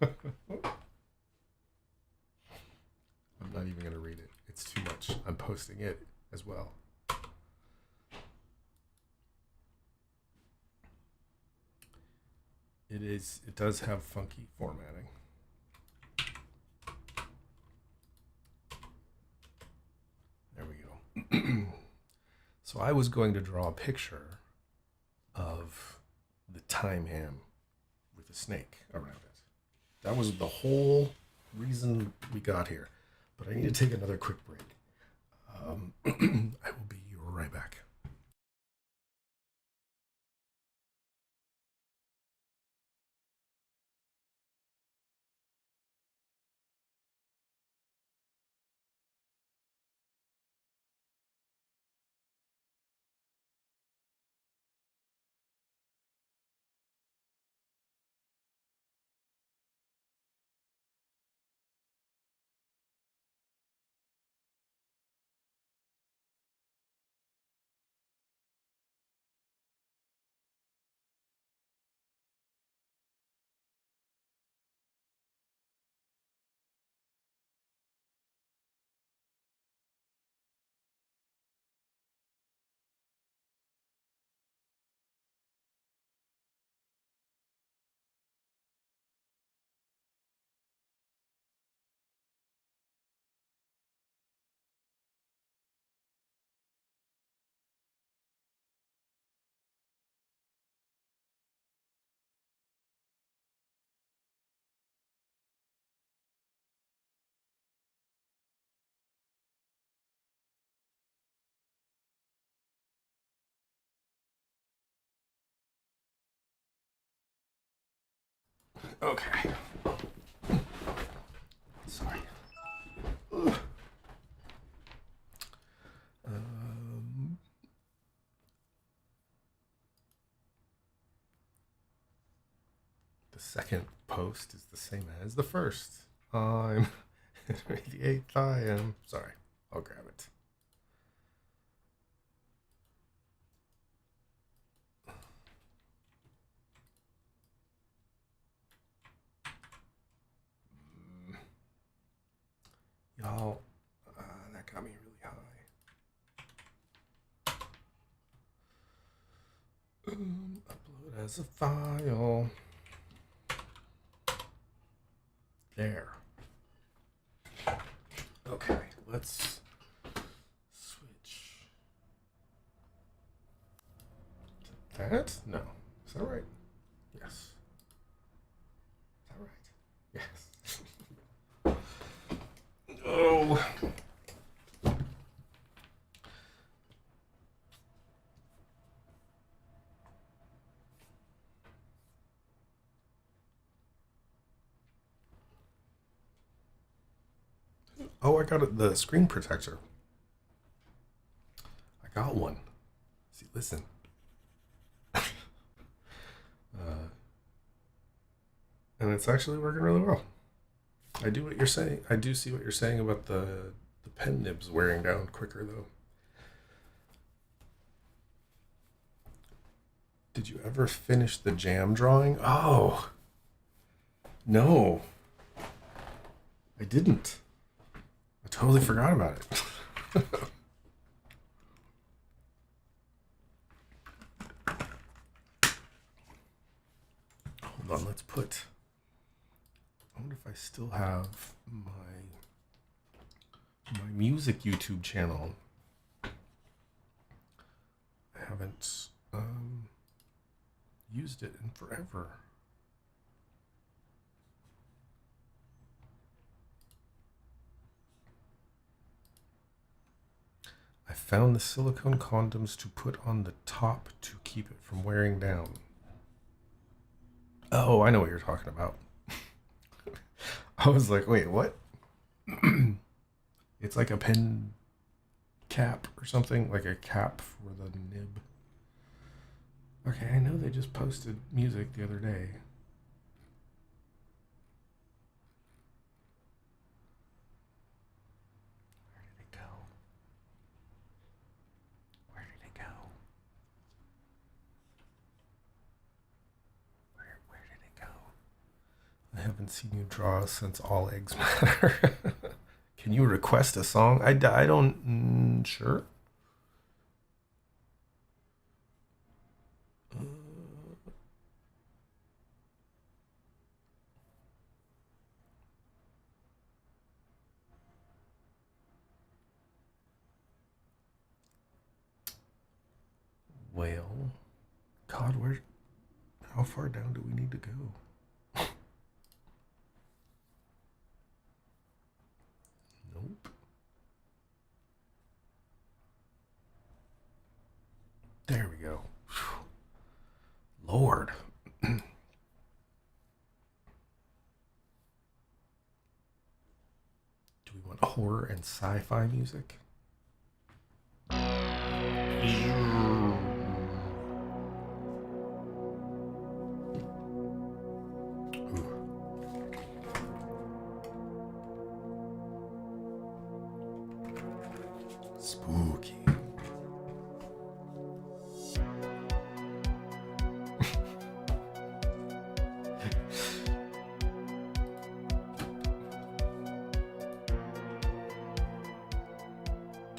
not even going to read it. It's too much. I'm posting it as well. It does have funky formatting. There we go. So I was going to draw a picture of the Time Ham with a snake around it. That was the whole reason we got here. But I need to take another quick break. I will be right back. Okay. Sorry. The second post is the same as the first. I'm the 8th. I am. Sorry. I'll grab it. Y'all, that got me really high. Upload as a file. There. Okay, let's switch to that. No, is that right? Yes. Is that right? Yes. Oh. Oh, I got the screen protector. I got one. See, listen. And it's actually working really well. I do what you're saying. I do see what you're saying about the pen nibs wearing down quicker, though. Did you ever finish the jam drawing? Oh, no. I didn't. I totally forgot about it. Hold on, let's put... I wonder if I still have my music YouTube channel. I haven't used it in forever. I found the silicone condoms to put on the top to keep it from wearing down. Oh, I know what you're talking about. I was like, wait, what? It's like a pen cap or something, like a cap for the nib. Okay, I know they just posted music the other day. Where did it go? Where did it go? Where did it go? I haven't seen you draw since All Eggs Matter. Can you request a song? I don't... sure. Well, God, how far down do we need to go? Nope. There we go. Whew. Lord. Do we want horror and sci-fi music? Spooky.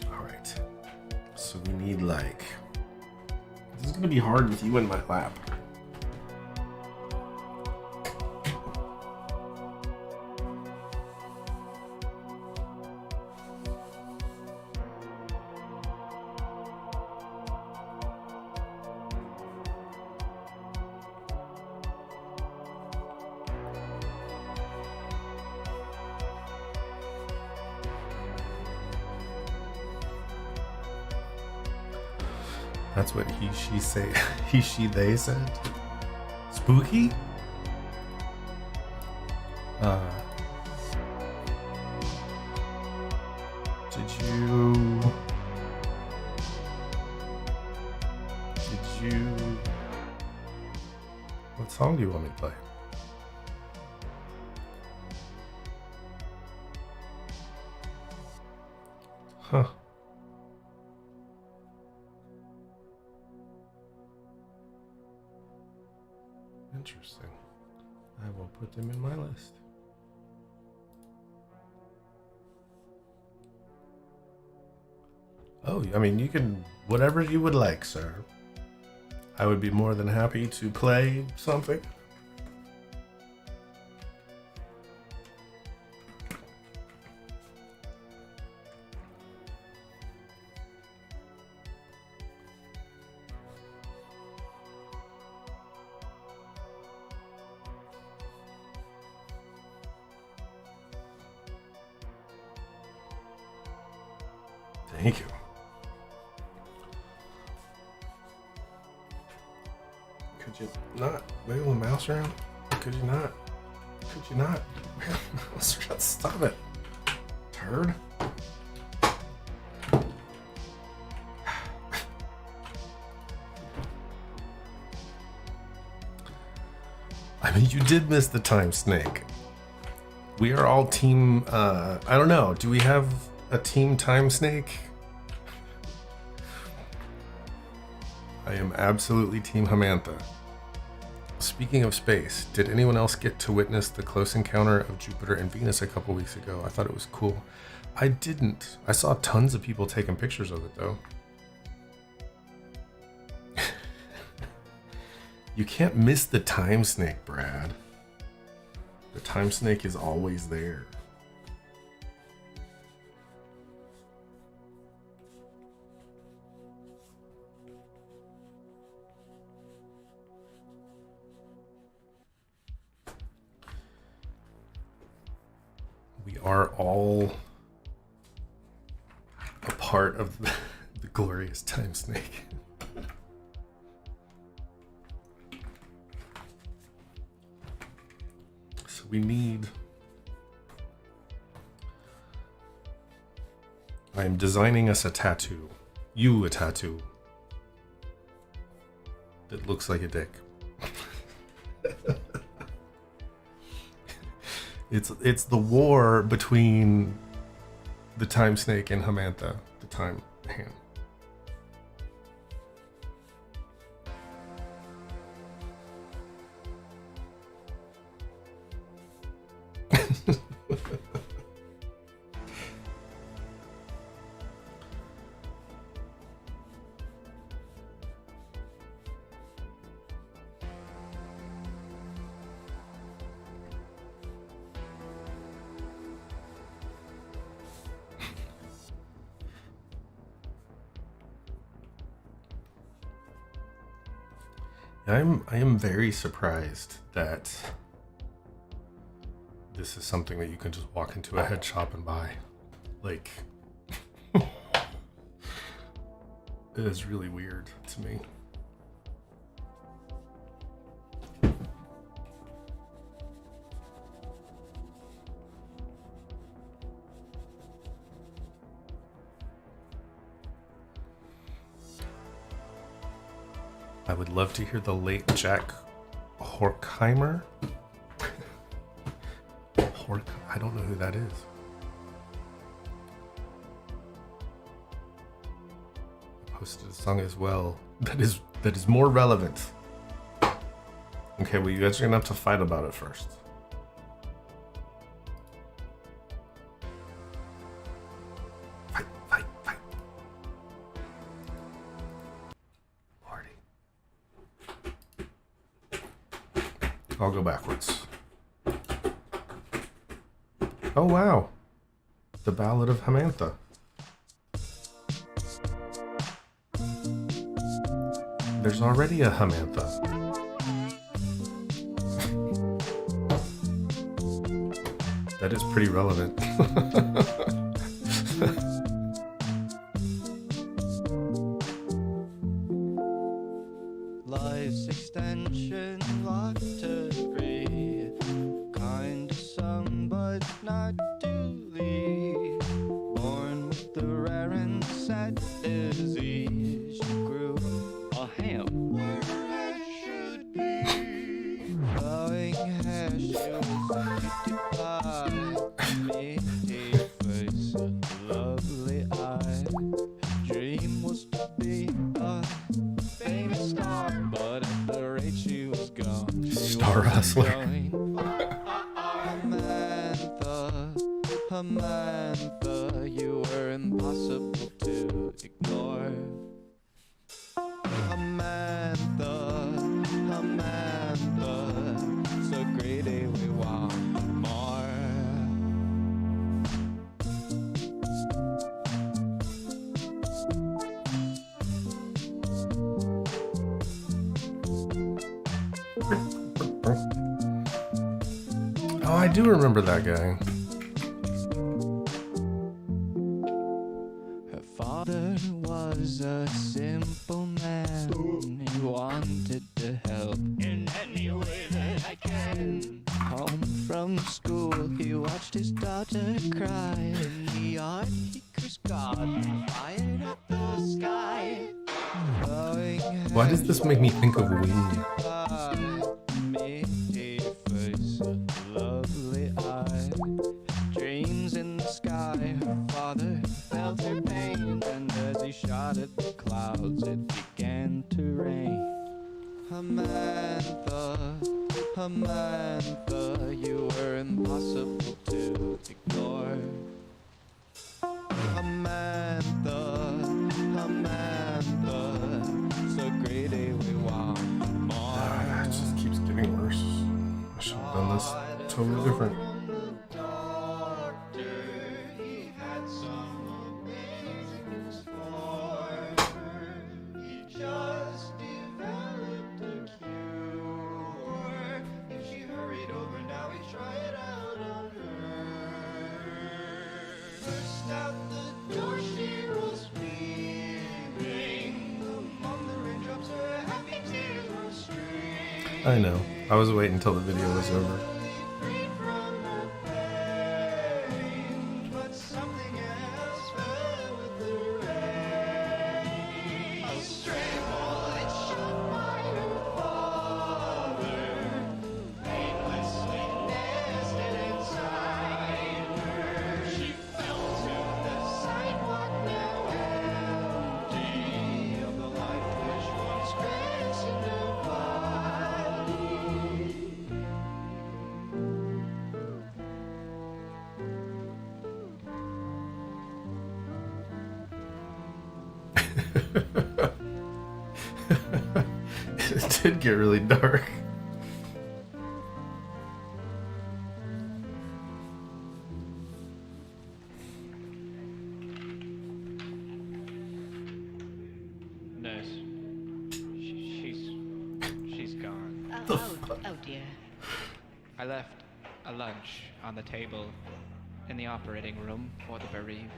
All right. So we need like... This is going to be hard with you in my lap. That's what she, they said. Spooky? Did you... What song do you want me to play? Huh. Interesting. I will put them in my list. Oh, I mean, you can, whatever you would like, sir. I would be more than happy to play something. Thank you. Could you not wiggle the mouse around? Could you not? Could you not wiggle the mouse around? Stop it. Turd. I mean, you did miss the time snake. We are all team, I don't know. Do we have a team time snake? I am absolutely Team Hamantha. Speaking of space, did anyone else get to witness the close encounter of Jupiter and Venus a couple weeks ago? I thought it was cool. I didn't. I saw tons of people taking pictures of it, though. You can't miss the time snake, Brad. The time snake is always there. We are all a part of the glorious time snake. So we need... I am designing us a tattoo. You a tattoo. That looks like a dick. It's the war between the time snake and Hamantha, the time hand. I am very surprised that this is something that you can just walk into a head shop and buy. Like, it is really weird to me. I would love to hear the late Jack Horkheimer. I don't know who that is. I posted a song as well that is more relevant. Okay, well, you guys are gonna have to fight about it first. Fight. I'll go backwards. Oh wow. The Ballad of Hamantha. There's already a Hamantha. That is pretty relevant. Life's extension lottery, kind of some but not to thee. Born with the rare and sad disease, you grew a ham where I should be. Flowing hair, she was beautified. Me, a face, a lovely eye. Her dream was to be a famous star, but at the rate she was gone, Star Hustler. Hamantha, you were impossible to ignore. Hamantha, so greedy we want more. Oh, I do remember that guy. Her father was a simple man. He wanted to help in any way that I can. Home from school, he watched his daughter cry. In the yard, he cursed God and fired up the sky. Why does this make me think of Wing? Lovely eye, dreams in the sky. Her father felt her pain, and as he shot at the clouds, it began to rain. Samantha, you were impossible to ignore. Samantha, it's a great day we want more. It just keeps getting worse. I should have done this totally different. I know. I was waiting until the video was over. It did get really dark. Nurse. She's gone. Oh dear. I left a lunch on the table in the operating room for the bereaved.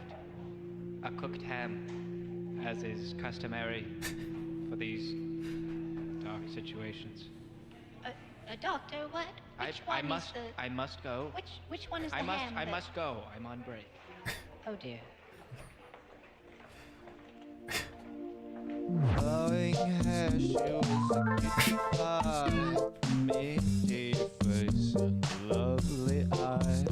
A cooked ham, as is customary for these dark situations. Doctor, what? Which I one must is the... I must go. Which one is the I ham? must go. I'm on break. Oh dear. Flowing hair, she was a kitchen pie. Midday face and lovely eye.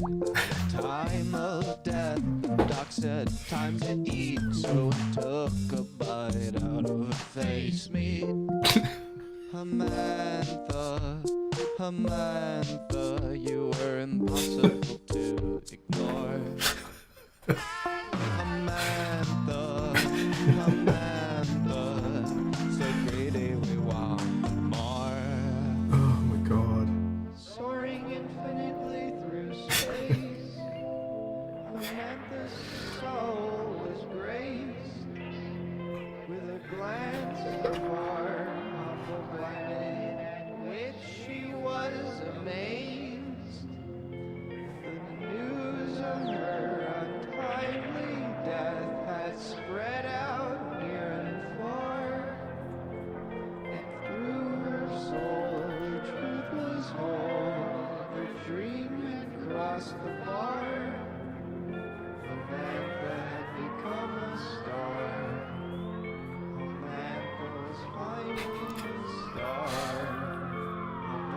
Time of death, doc said time to eat, so I took a bite out of her face meat. Samantha, you were impossible to ignore. Samantha, it's a great day we want more. Oh my god. Soaring infinitely through space, Samantha's soul was graced with a glance of warmth off the planet, at which she was amazed. The news of her untimely death had spread out near and far, and through her soul the truth was whole. Her dream had crossed the bar. Samantha had become a star. Samantha was finally a star.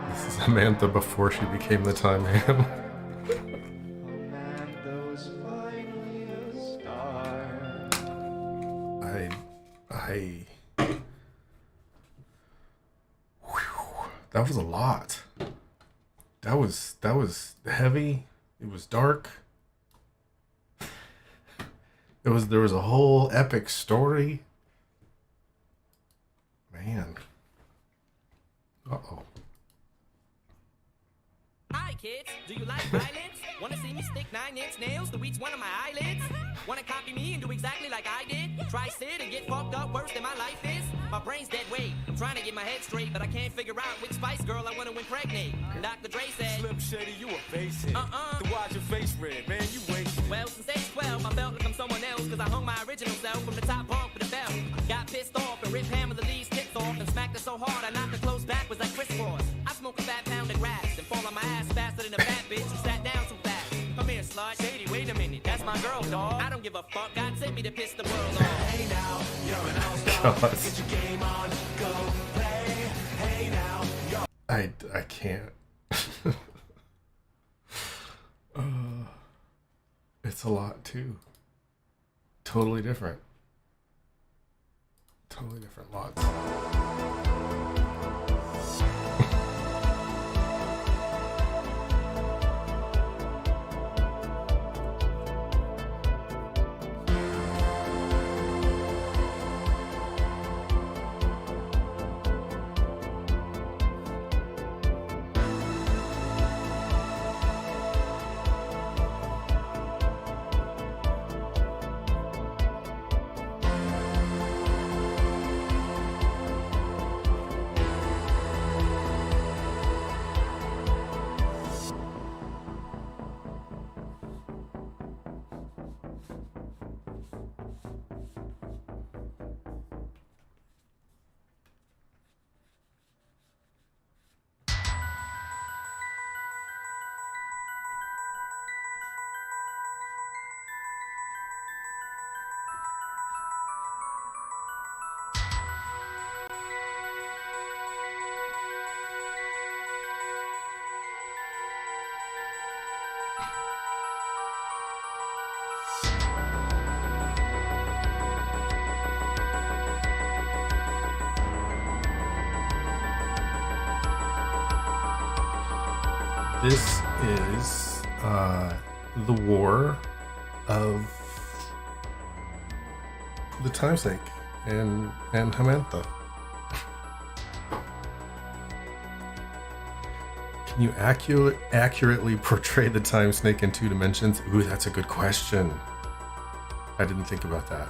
This is Samantha before she became the Time Ham. Samantha was finally a star. Whew, that was a lot. That was heavy. It was dark. There was a whole epic story. Man. Uh-oh. Hi kids, do you like violence? Wanna see me stick 9-inch nails to each one of my eyelids? Wanna copy me and do exactly like I did? Try sit and get fucked up worse than my life is? My brain's dead weight, I'm trying to get my head straight, but I can't figure out which Spice Girl I wanna impregnate. Dr. Dre said, Slim Shady, you a basic. Then why's your face red, man? You wasted. well, since age 12, I felt like I'm someone else, cause I hung my original self from the top bunk with a belt. Got pissed off and ripped Pamela Lee's tits off and smacked her so hard I knocked her clothes backwards like Chris Cross. I smoke a fat pound of grass and fall on my ass faster than a fat bitch who sat down too fast. Come here, slut. Shady, wait a minute, that's my girl, dog. I don't give a fuck, God sent me to piss the world off. Hey now, you're an all-star. God. Get your game on, go play. Hey now, you're I can't. It's a lot too. Totally different. Totally different lots. This is the War of the Time Snake and Hamantha. Can you accurately portray the Time Snake in 2 dimensions? Ooh, that's a good question. I didn't think about that.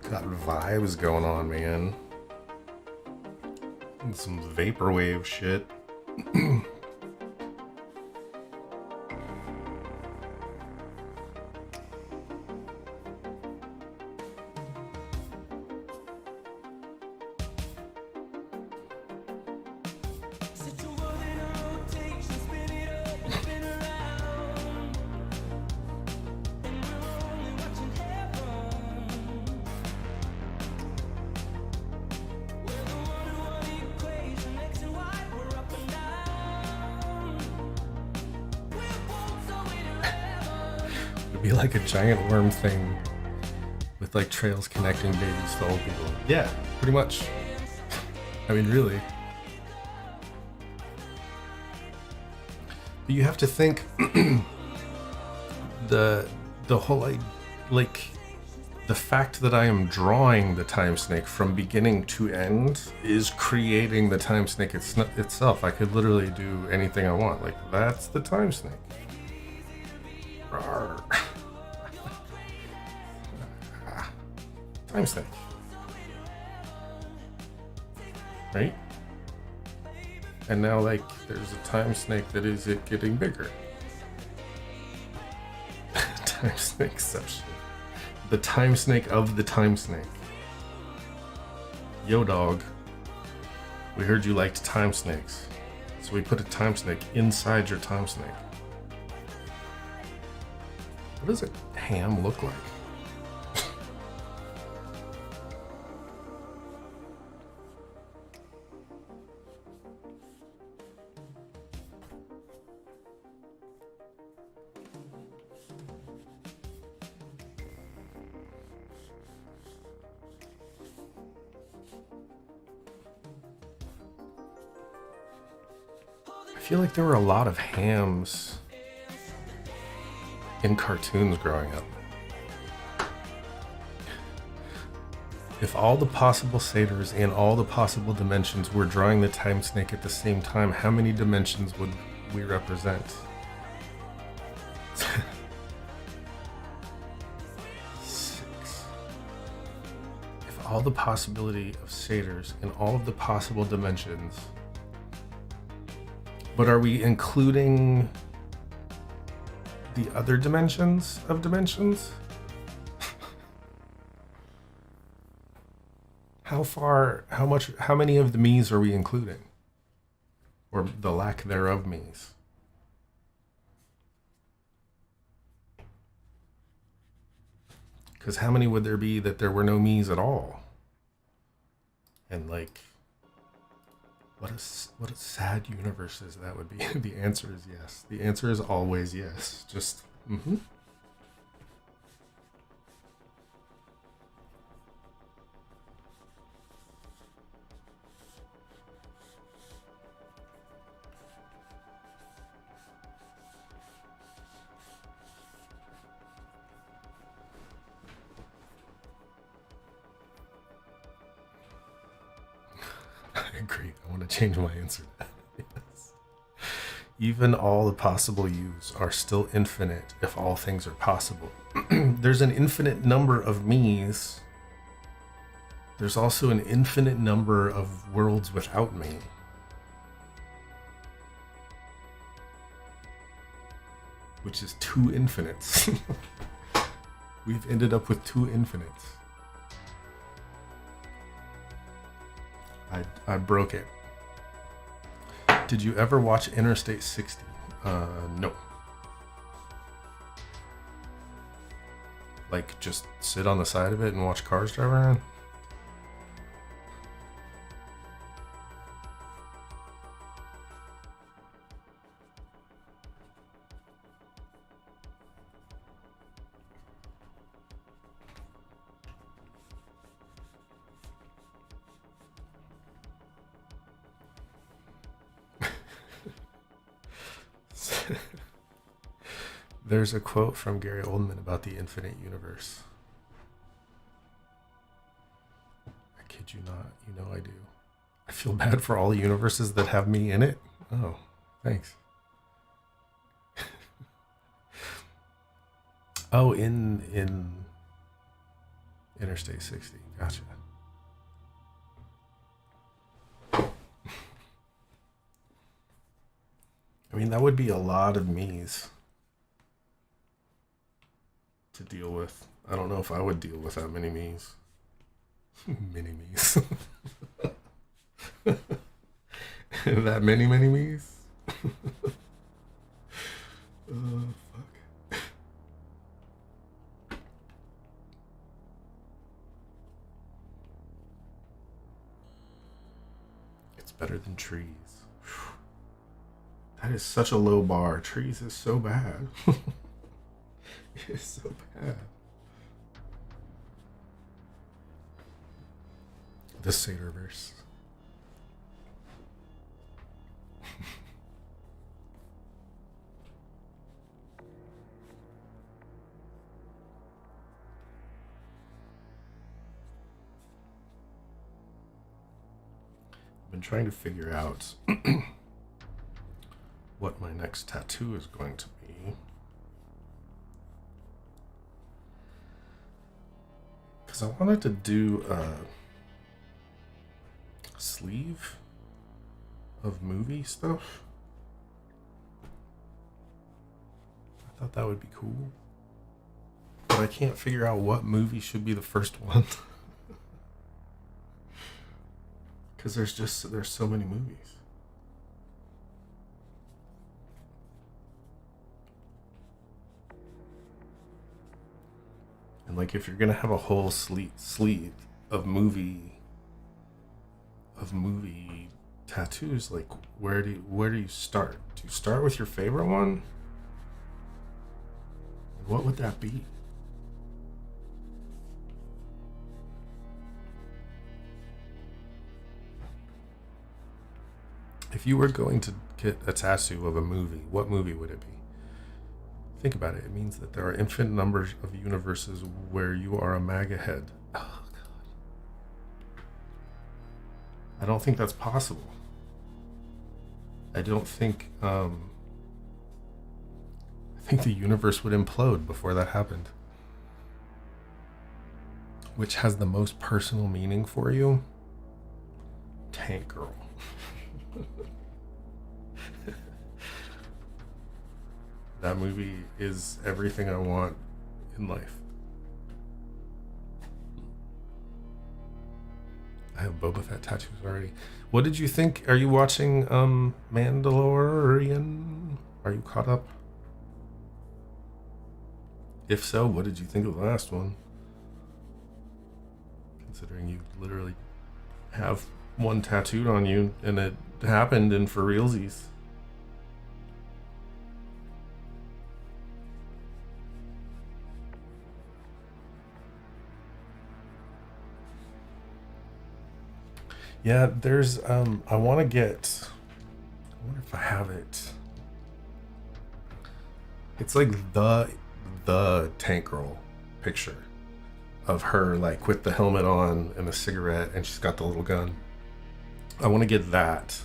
Got vibes going on, man. And some vaporwave shit. Be like a giant worm thing with like trails connecting babies to old people. Yeah, pretty much. I mean, really. But you have to think the whole like the fact that I am drawing the Time Snake from beginning to end is creating the Time Snake itself. I could literally do anything I want. Like, that's the Time Snake. Rawr. Time Snake. Right? And now, like, there's a Time Snake that is it getting bigger. Time Snakeception. The Time Snake of the Time Snake. Yo, dog. We heard you liked Time Snakes. So we put a Time Snake inside your Time Snake. What does a ham look like? I feel like there were a lot of hams in cartoons growing up. If all the possible satyrs in all the possible dimensions were drawing the Time Snake at the same time, how many dimensions would we represent? 6. If all the possibility of satyrs in all of the possible dimensions. But are we including the other dimensions of dimensions? How many of the me's are we including? Or the lack thereof me's? Because how many would there be that there were no me's at all? And like, what a sad universe is that would be. The answer is yes. The answer is always yes. Just, I agree. I want to change my answer to that. Yes. Even all the possible U's are still infinite if all things are possible. There's an infinite number of me's. There's also an infinite number of worlds without me. Which is 2 infinites. We've ended up with 2 infinites. I broke it. Did you ever watch Interstate 60? No. Like, just sit on the side of it and watch cars drive around? There's a quote from Gary Oldman about the infinite universe. I kid you not. You know I do. I feel bad for all the universes that have me in it. Oh, thanks. Oh, in Interstate 60. Gotcha. I mean, that would be a lot of me's to deal with. I don't know if I would deal with that many me's. Mini me's. That many me's? Fuck. It's better than trees. That is such a low bar. Trees is so bad. It's so bad. The Sederverse. I've been trying to figure out what my next tattoo is going to be. Because I wanted to do a sleeve of movie stuff. I thought that would be cool. But I can't figure out what movie should be the first one. Because there's so many movies. And like, if you're gonna have a whole sleeve of movie tattoos, like, where do you start? Do you start with your favorite one? What would that be? If you were going to get a tattoo of a movie, what movie would it be? Think about it. It means that there are infinite numbers of universes where you are a MAGA head. Oh, God. I don't think that's possible. I don't think... I think the universe would implode before that happened. Which has the most personal meaning for you? Tank Girl. That movie is everything I want in life. I have Boba Fett tattoos already. What did you think? Are you watching Mandalorian? Are you caught up? If so, what did you think of the last one? Considering you literally have one tattooed on you and it happened in for realsies. Yeah, there's I want to get, I wonder if I have it. It's like the Tank Girl picture of her, like, with the helmet on and a cigarette, and she's got the little gun. I want to get that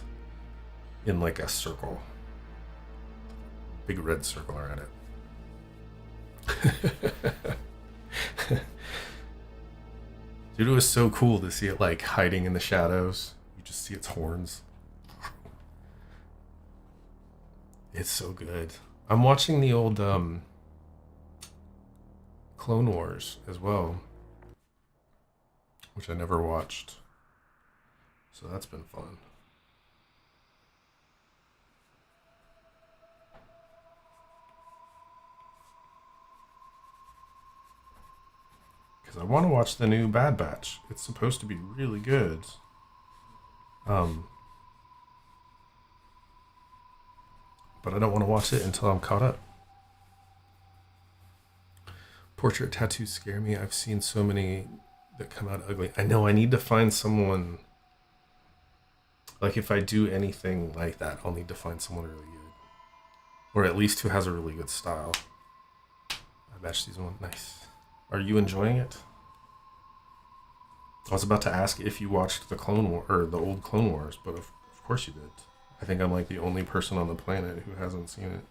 in like a circle, big red circle around it. Dude, it was so cool to see it like hiding in the shadows. You just see its horns. It's so good. I'm watching the old Clone Wars as well, which I never watched. So that's been fun. because I want to watch the new Bad Batch. It's supposed to be really good. But I don't want to watch it until I'm caught up. Portrait tattoos scare me. I've seen so many that come out ugly. I know, I need to find someone. Like, if I do anything like that, I'll need to find someone really good. Or at least who has a really good style. I matched these one. Nice. Are you enjoying it? I was about to ask if you watched the Clone War or the old Clone Wars, but of course you did. I think I'm like the only person on the planet who hasn't seen it.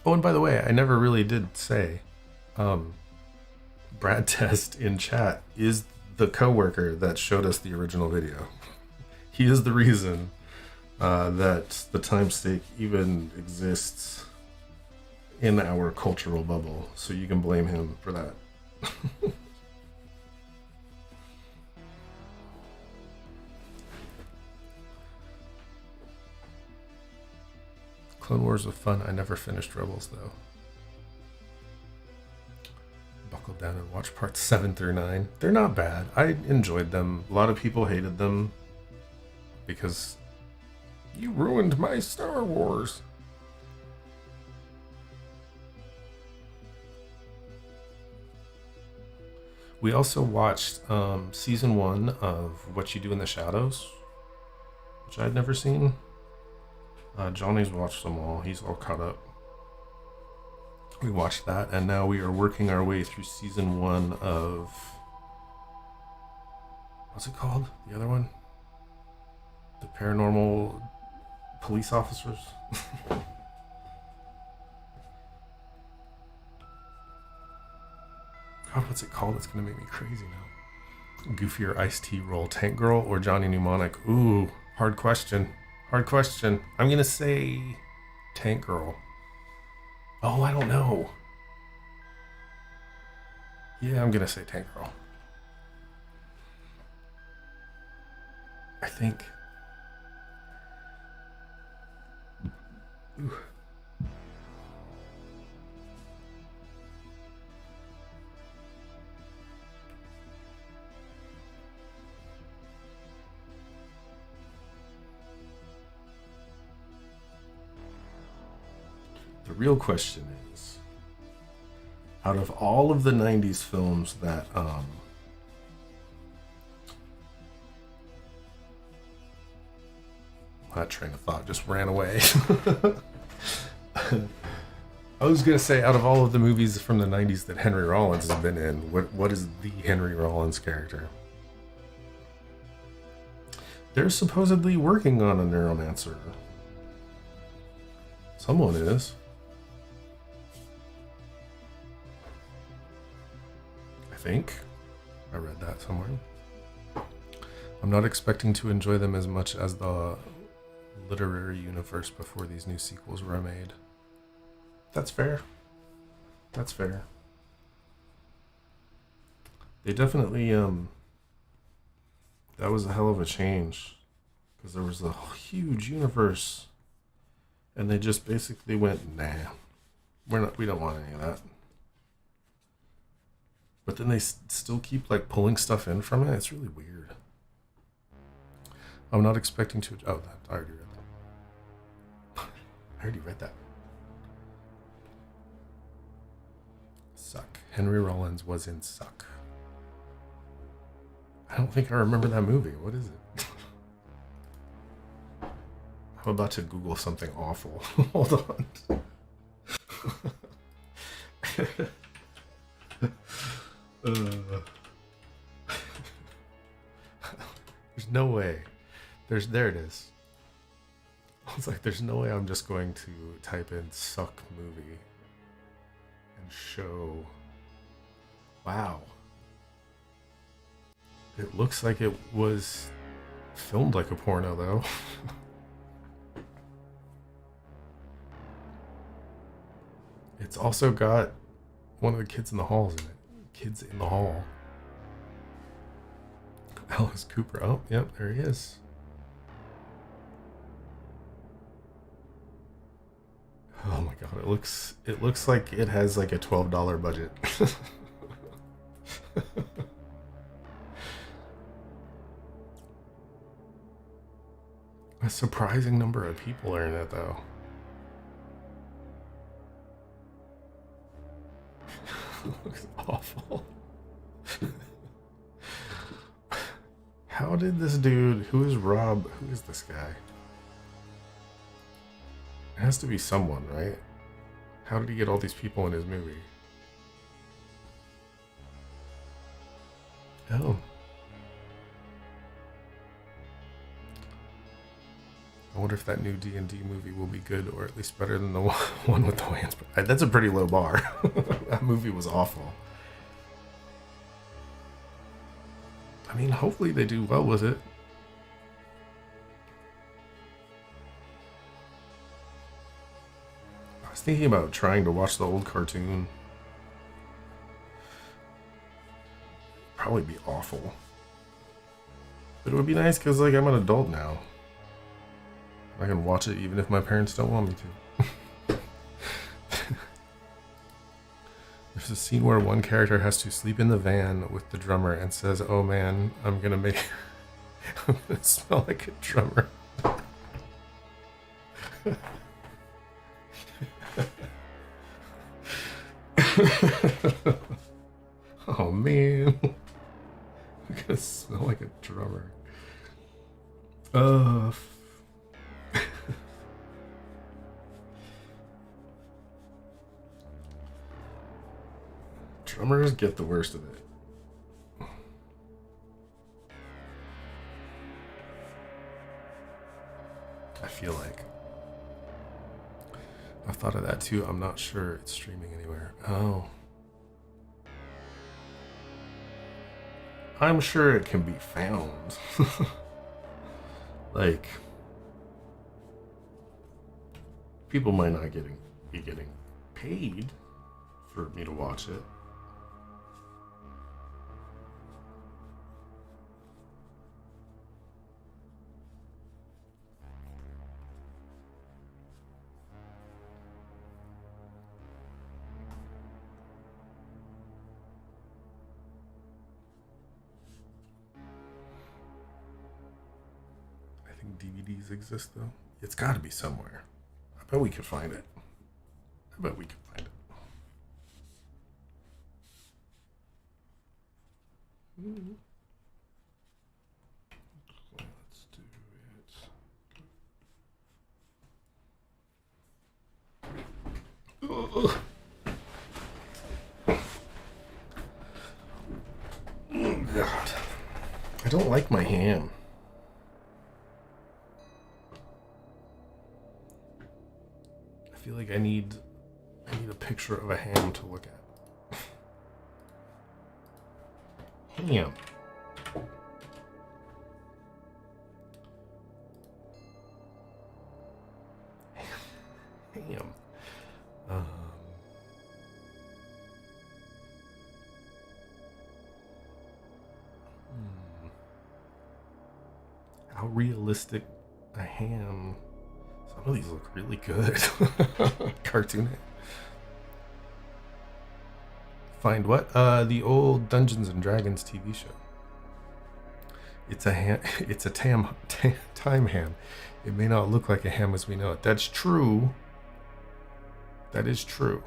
Oh, and by the way, I never really did say, Brad Test in chat is the coworker that showed us the original video. He is the reason that the time stake even exists in our cultural bubble, so you can blame him for that. Clone Wars was fun. I never finished Rebels though. Buckle down and watch parts 7 through 9. They're not bad. I enjoyed them. A lot of people hated them because you ruined my Star Wars. We also watched season 1 of What You Do in the Shadows, which I'd never seen. Johnny's watched them all. He's all caught up. We watched that, and now we are working our way through season 1 of... What's it called? The other one? The Paranormal Police Officers? God, what's it called? It's gonna make me crazy now. Goofier Ice-T role, Tank Girl or Johnny Mnemonic? Ooh, hard question. Hard question. I'm gonna say Tank Girl. Oh, I don't know. Yeah, I'm gonna say Tank Girl. I think. Ooh. The real question is, out of all of the 90s films that that train of thought just ran away. I was gonna say, out of all of the movies from the 90s that Henry Rollins has been in, what is the Henry Rollins character? They're supposedly working on a Neuromancer. Someone is. I think. I read that somewhere. I'm not expecting to enjoy them as much as the literary universe before these new sequels were made. That's fair. That's fair. They definitely, that was a hell of a change. Because there was a huge universe. And they just basically went, nah. We don't want any of that. But then they still keep like pulling stuff in from it. It's really weird. I'm not expecting to... Oh, I already read that. I already read that. Suck. Henry Rollins was in Suck. I don't think I remember that movie. What is it? I'm about to Google something awful. Hold on. There's no way. There it is. I was like, there's no way I'm just going to type in Suck movie and show. Wow. It looks like it was filmed like a porno though. It's also got one of the kids in the halls in it. Kids in the Hall. Alice Cooper. Oh, yep, there he is. Oh my god, it looks like it has like a $12 budget. A surprising number of people are in it though. Looks awful. How did this dude, who is Rob, who is this guy? It has to be someone, right? How did he get all these people in his movie? Oh. I wonder if that new D&D movie will be good, or at least better than the one with the Wayans. That's a pretty low bar. That movie was awful. I mean, hopefully they do well with it. I was thinking about trying to watch the old cartoon. Probably be awful. But it would be nice because, like, I'm an adult now. I can watch it even if my parents don't want me to. There's a scene where one character has to sleep in the van with the drummer and says, "Oh man, I'm gonna smell like a drummer." Oh man, I'm gonna smell like a drummer. Drummers get the worst of it. I feel like. I've thought of that too. I'm not sure it's streaming anywhere. Oh. I'm sure it can be found. Like, people might not be getting paid for me to watch it. I think DVDs exist though. It's got to be somewhere. I bet we could find it. I bet we could find it. Let's do it. Ugh. Oh God. I don't like my ham. I feel like I need a picture of a ham to look at. Ham. Ham. How realistic a ham. Some of these look really good. Cartoon. Find what? The old Dungeons and Dragons TV show. It's a ham. It's a time ham. It may not look like a ham as we know it. That's true. That is true.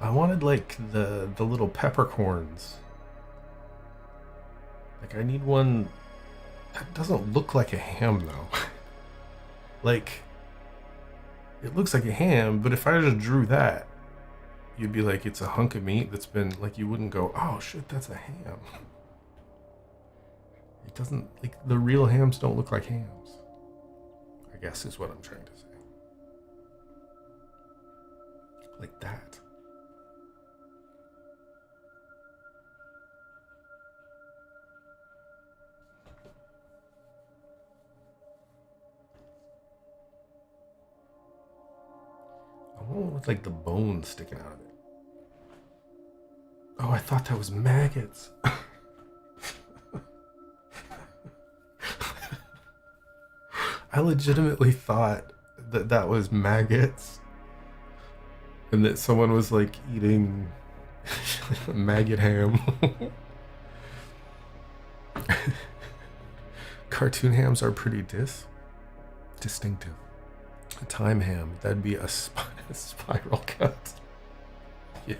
I wanted like the little peppercorns. Like I need one that doesn't look like a ham though. Like it looks like a ham, but if I just drew that, you'd be like it's a hunk of meat that's been like, you wouldn't go, oh shit, that's a ham. It doesn't, like, the real hams don't look like hams, I guess is what I'm trying to say. Like that. I want one with like the bone sticking out of it. Oh, I thought that was maggots. I legitimately thought that that was maggots. And that someone was like eating maggot ham. Cartoon hams are pretty distinctive. A time ham, that'd be a spiral cut. Yes.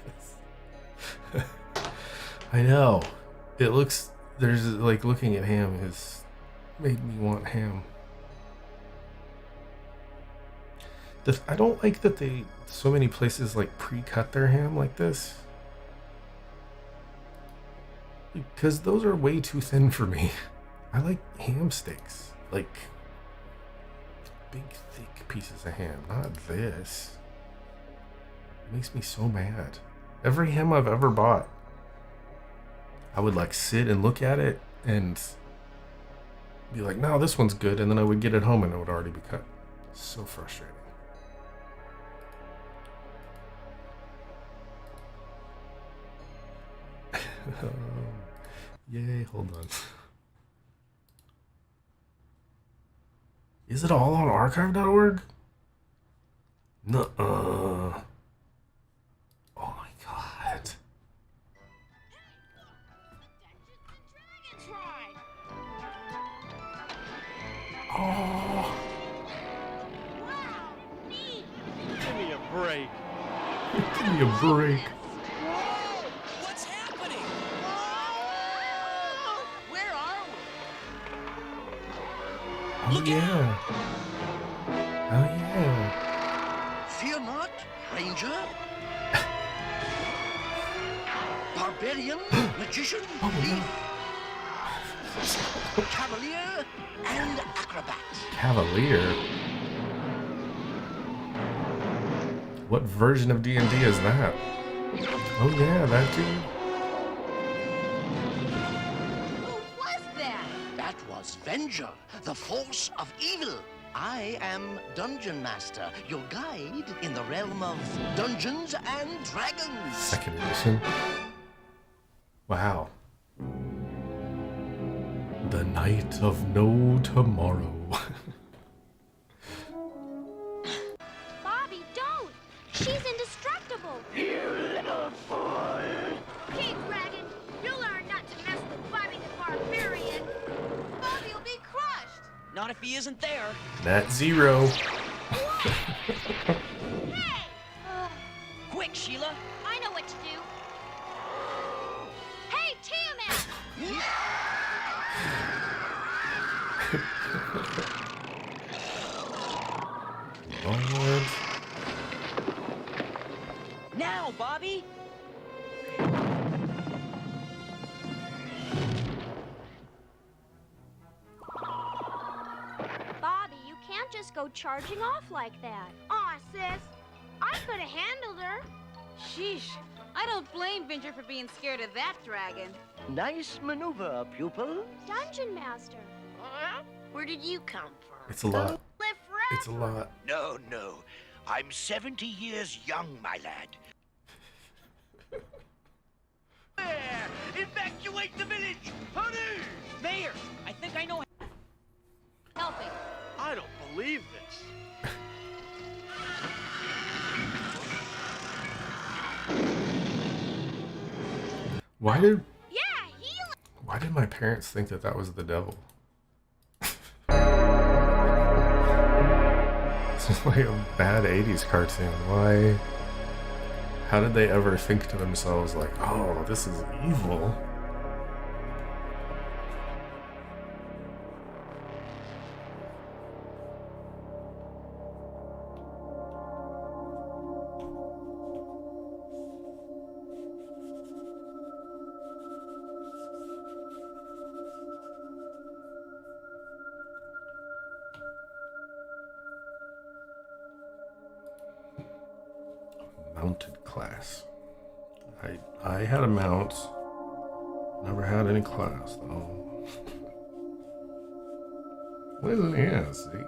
I know. It looks, there's like looking at ham has made me want ham. I don't like that so many places like pre-cut their ham like this. Because those are way too thin for me. I like ham steaks. Like big, thick pieces of ham. Not this. It makes me so mad. Every ham I've ever bought, I would like sit and look at it and be like, no, this one's good. And then I would get it home and it would already be cut. So frustrating. Yay, hold on. Is it all on archive.org? Nuh-uh. Oh my god. Oh. Give me a break. Give me a break. What's happening? Where are we? Oh yeah. Oh yeah. Fear not, Ranger. Barbarian, magician, thief, cavalier, and acrobat. Cavalier? What version of D&D is that? Oh yeah, that dude. Who was that? That was Venger, the force of evil. I am Dungeon Master, your guide in the realm of Dungeons and Dragons. Second edition. Wow. The night of no tomorrow. Bobby, don't! She's indestructible! You little fool! Okay, Dragon, you learn not to mess with Bobby the Barbarian. Bobby will be crushed! Not if he isn't there. Net zero. Hey! Quick, Sheila. I know what to do. Hey, Tiamat! Lord. Now, Bobby. Bobby, you can't just go charging off like that. Aw, sis. I could have handled her. Sheesh. I don't blame Venger for being scared of that dragon. Nice maneuver, pupil. Dungeon Master. Where did you come from? It's a lot. Live It's a lot. No, no. I'm 70 years young, my lad. Evacuate the village! Hurry! Mayor, I think I know. Helping. I don't believe this. Why did Yeah, heal. Why did my parents think that that was the devil? This is like a bad 80s cartoon. Why? How did they ever think to themselves like, oh, this is evil? Mounted class. I had a mount. Never had any class though. What is in here? See?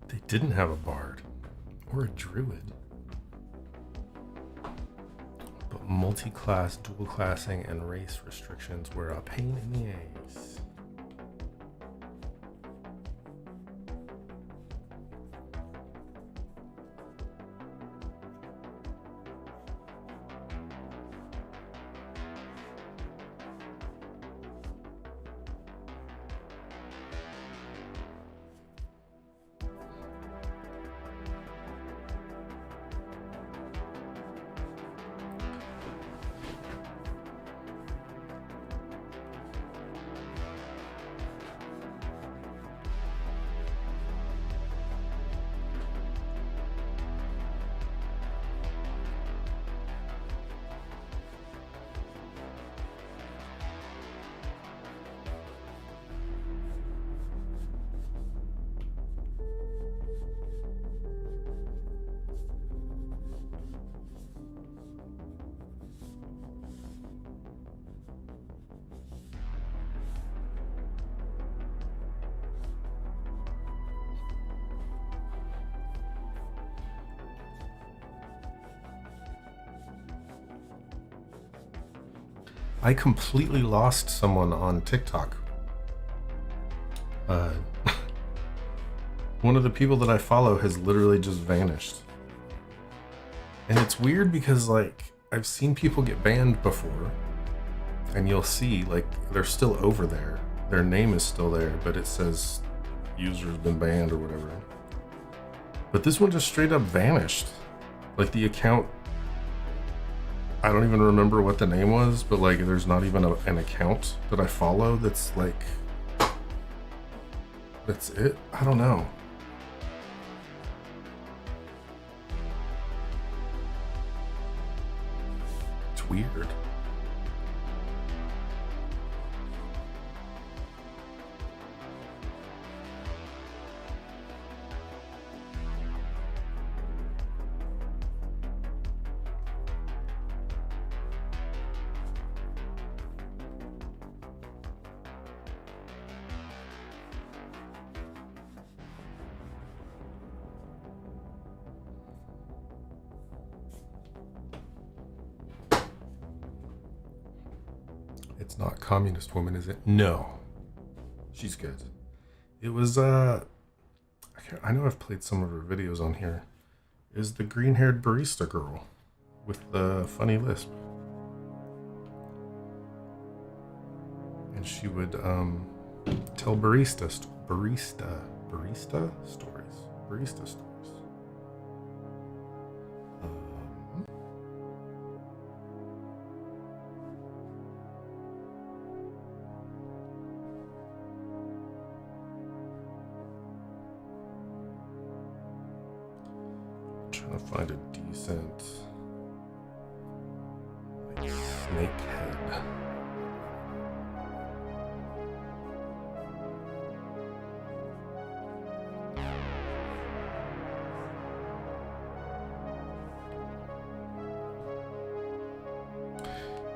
They didn't have a bard or a druid. But multi-class, dual classing, and race restrictions were a pain in the ass. I completely lost someone on TikTok. One of the people that I follow has literally just vanished. And it's weird because, like, I've seen people get banned before, and you'll see, like, they're still over there. Their name is still there, but it says user's been banned or whatever. But this one just straight up vanished. Like, the account, I don't even remember what the name was, but like there's not even an account that I follow that's like, that's it. I don't know. It's weird. It's not Communist Woman, is it? No. She's good. It was, I know I've played some of her videos on here. It was the green-haired barista girl with the funny lisp. And she would, tell barista stories. Trying to find a decent like snake head.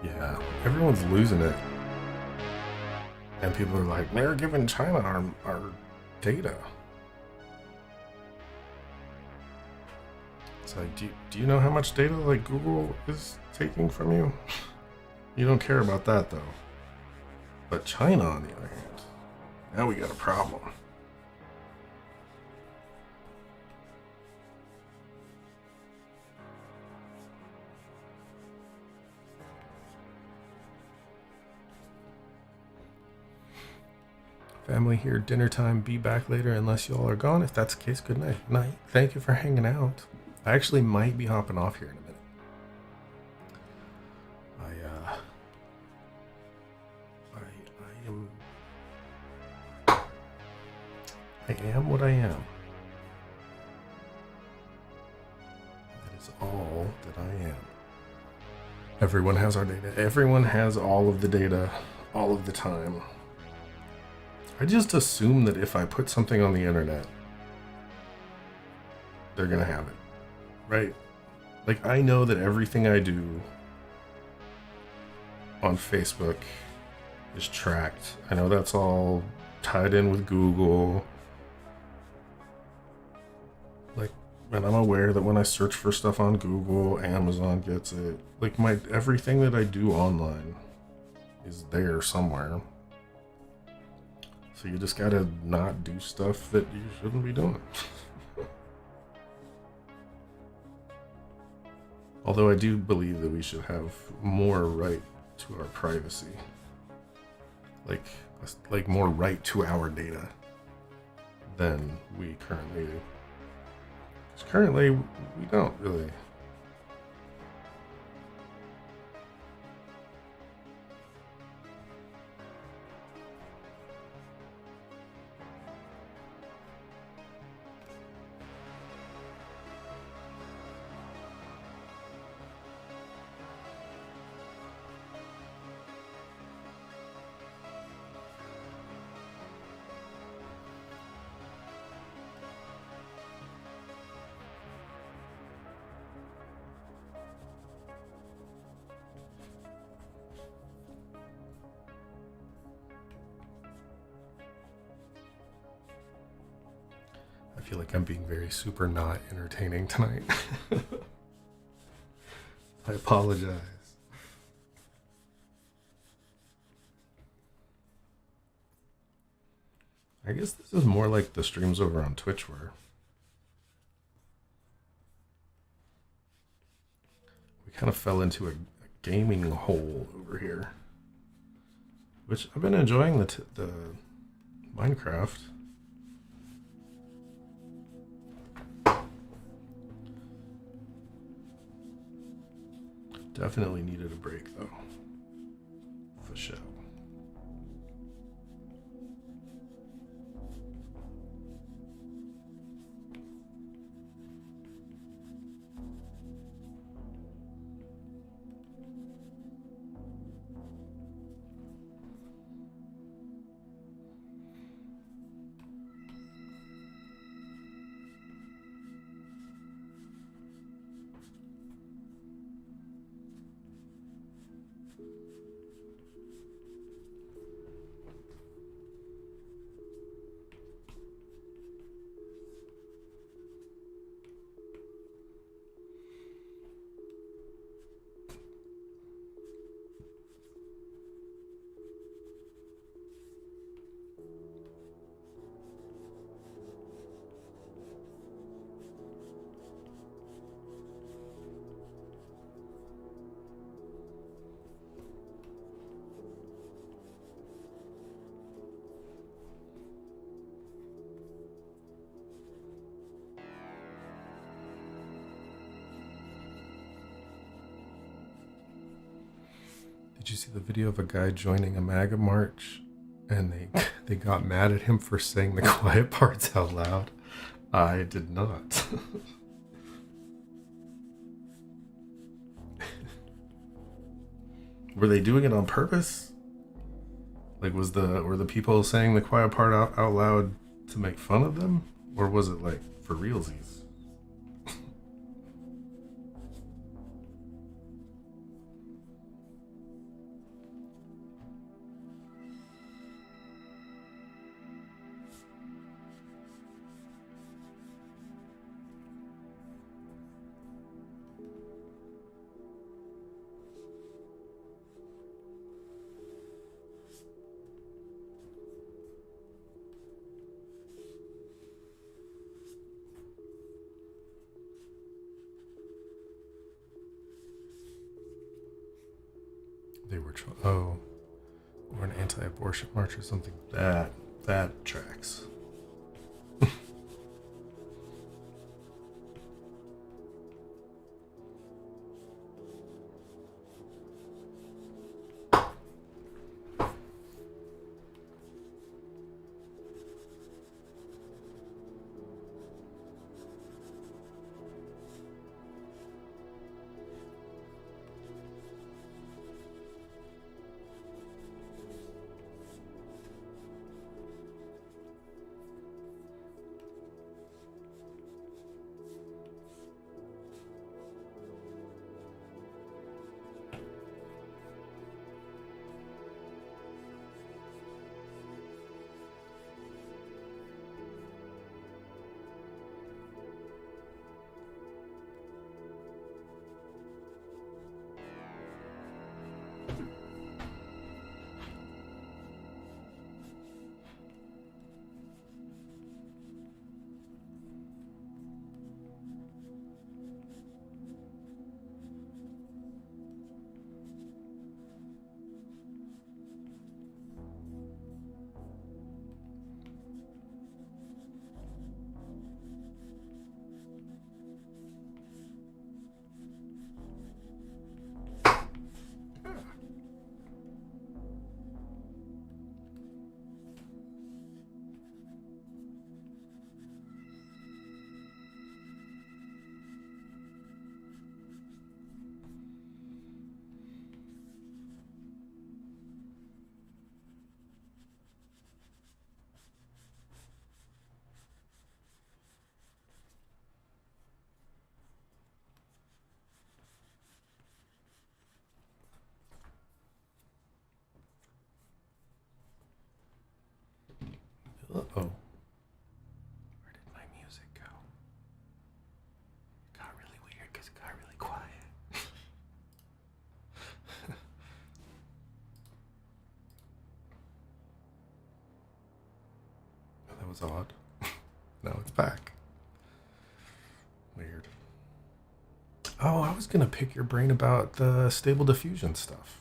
Yeah, everyone's losing it. And people are like, they're giving China our data. It's like, do you know how much data like Google is taking from you? You don't care about that though. But China, on the other hand, now we got a problem. Family here, dinner time, be back later unless y'all are gone. If that's the case, good night. Night. Thank you for hanging out. I actually might be hopping off here in a minute. I am what I am. That is all that I am. Everyone has our data. Everyone has all of the data all of the time. I just assume that if I put something on the internet, they're gonna have it, right? Like, I know that everything I do on Facebook is tracked. I know that's all tied in with Google. Like, and I'm aware that when I search for stuff on Google, Amazon gets it. Like, everything that I do online is there somewhere. So you just gotta not do stuff that you shouldn't be doing. Although I do believe that we should have more right to our privacy. Like more right to our data than we currently do. Because currently, we don't really. I feel like I'm being very super not entertaining tonight. I apologize. I guess this is more like the streams over on Twitch were. We kind of fell into a gaming hole over here. Which I've been enjoying the Minecraft. Definitely needed a break though. For sure. Did you see the video of a guy joining a MAGA march and they got mad at him for saying the quiet parts out loud? I did not. Were they doing it on purpose? Like, were the people saying the quiet part out loud to make fun of them? Or was it like for realsies? They were or an anti-abortion march or something. That tracks. was odd. Now it's back. Weird. Oh, I was gonna pick your brain about the Stable Diffusion stuff.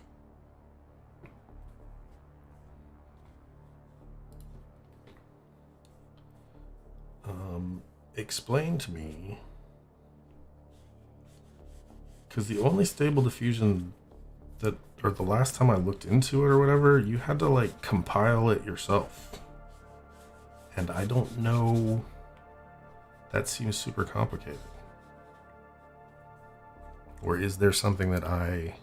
Explain to me, because the only Stable Diffusion that, or the last time I looked into it or whatever, you had to like compile it yourself, and I don't know. That seems super complicated. Or is there something that I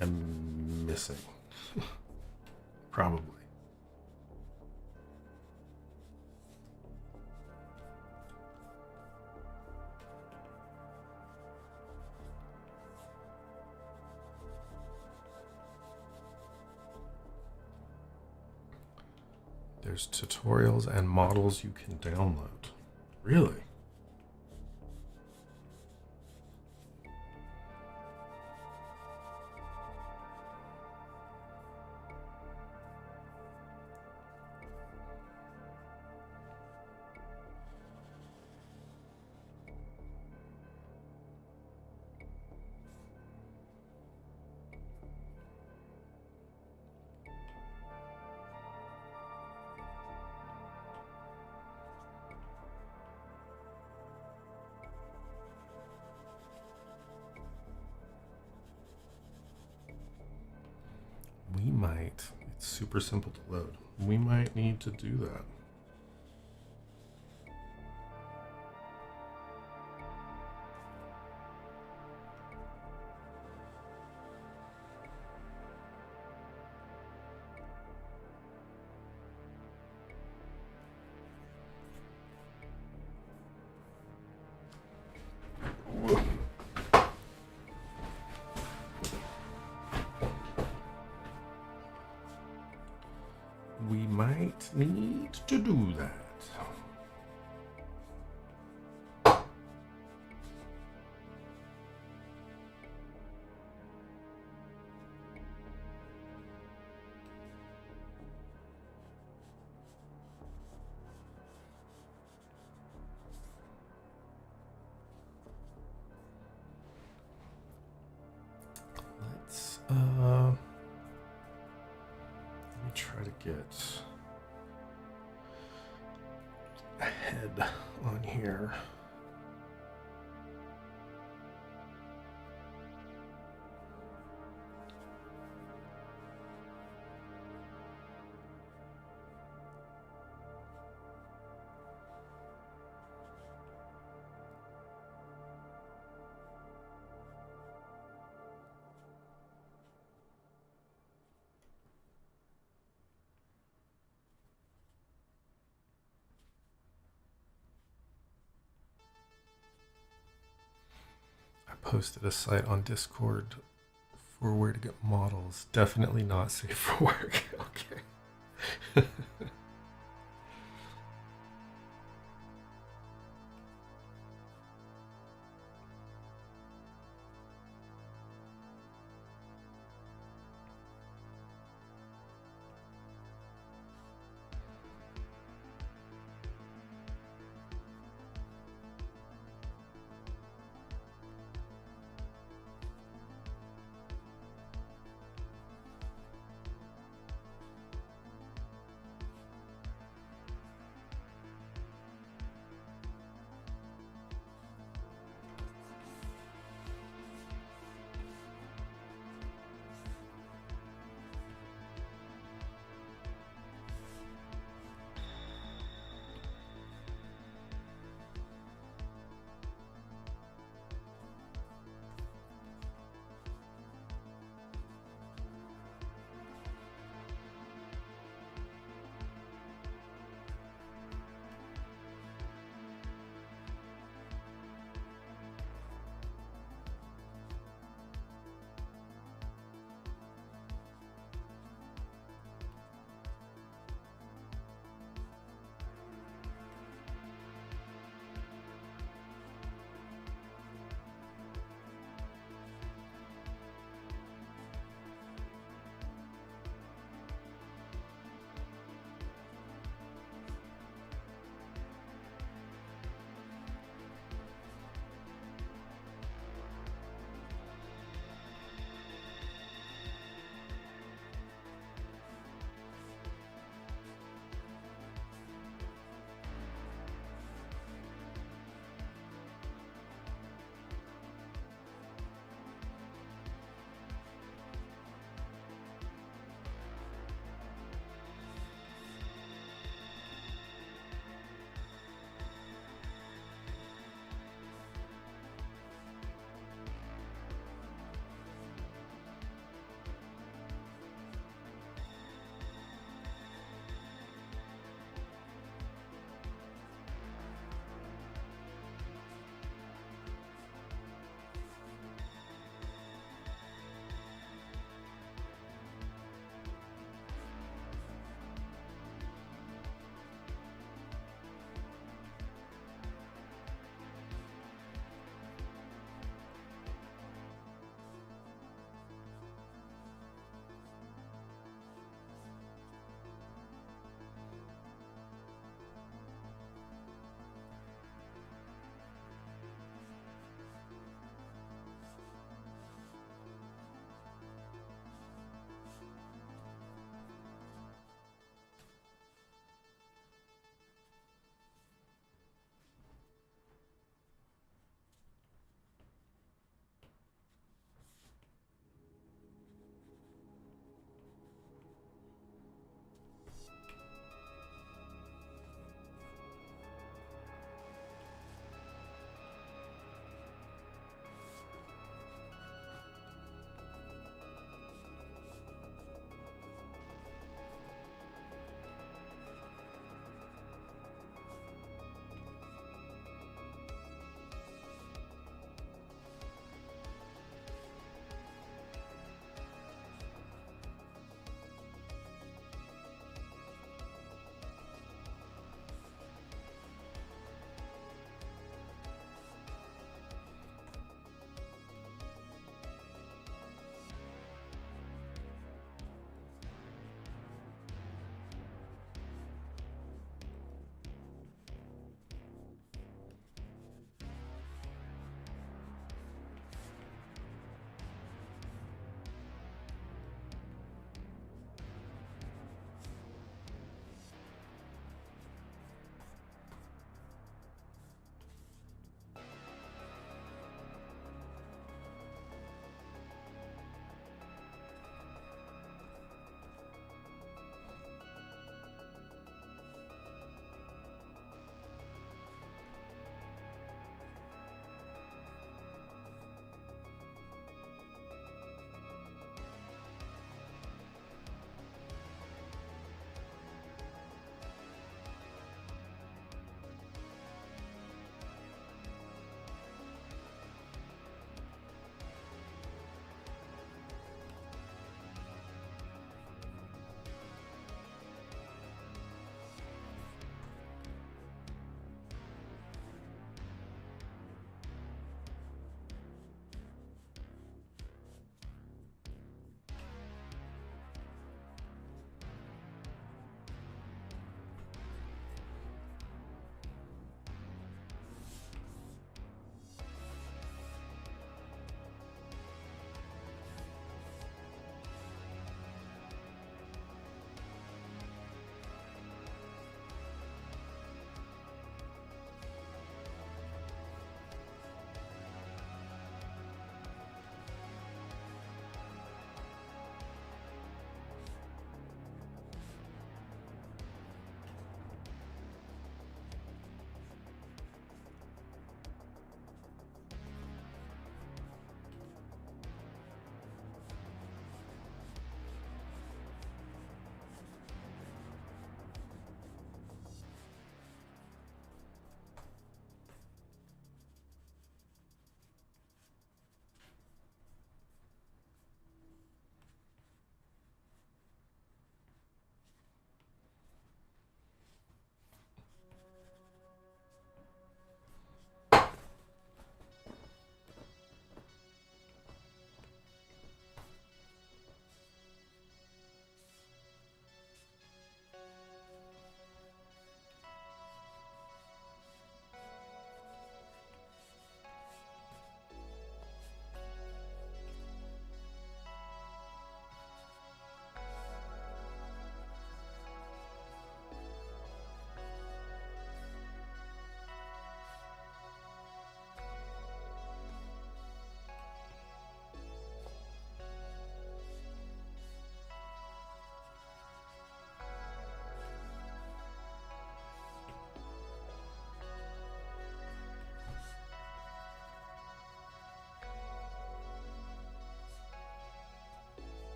am missing? Probably. There's tutorials and models you can download. Really? We might, it's super simple to load. We might need to do that. We might need to do that. Let's let me try to get ahead on here. Posted a site on Discord for where to get models. Definitely not safe for work. Okay.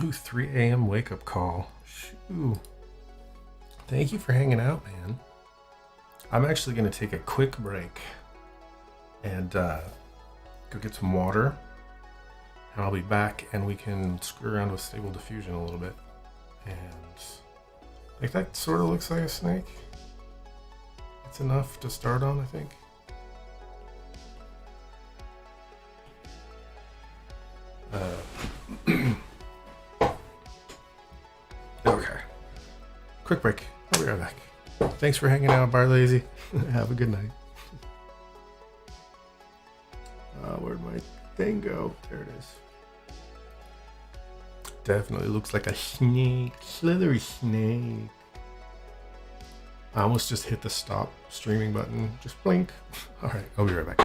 Ooh, 3 a.m. wake up call. Shoo. Thank you for hanging out, man. I'm actually going to take a quick break and go get some water. And I'll be back and we can screw around with Stable Diffusion a little bit. And like that sort of looks like a snake. It's enough to start on, I think. Okay. Quick break. I'll be right back. Thanks for hanging out, Bar Lazy. Have a good night. Where'd my thing go? There it is. Definitely looks like a snake. Slithery snake. I almost just hit the stop streaming button. Just blink. Alright, I'll be right back.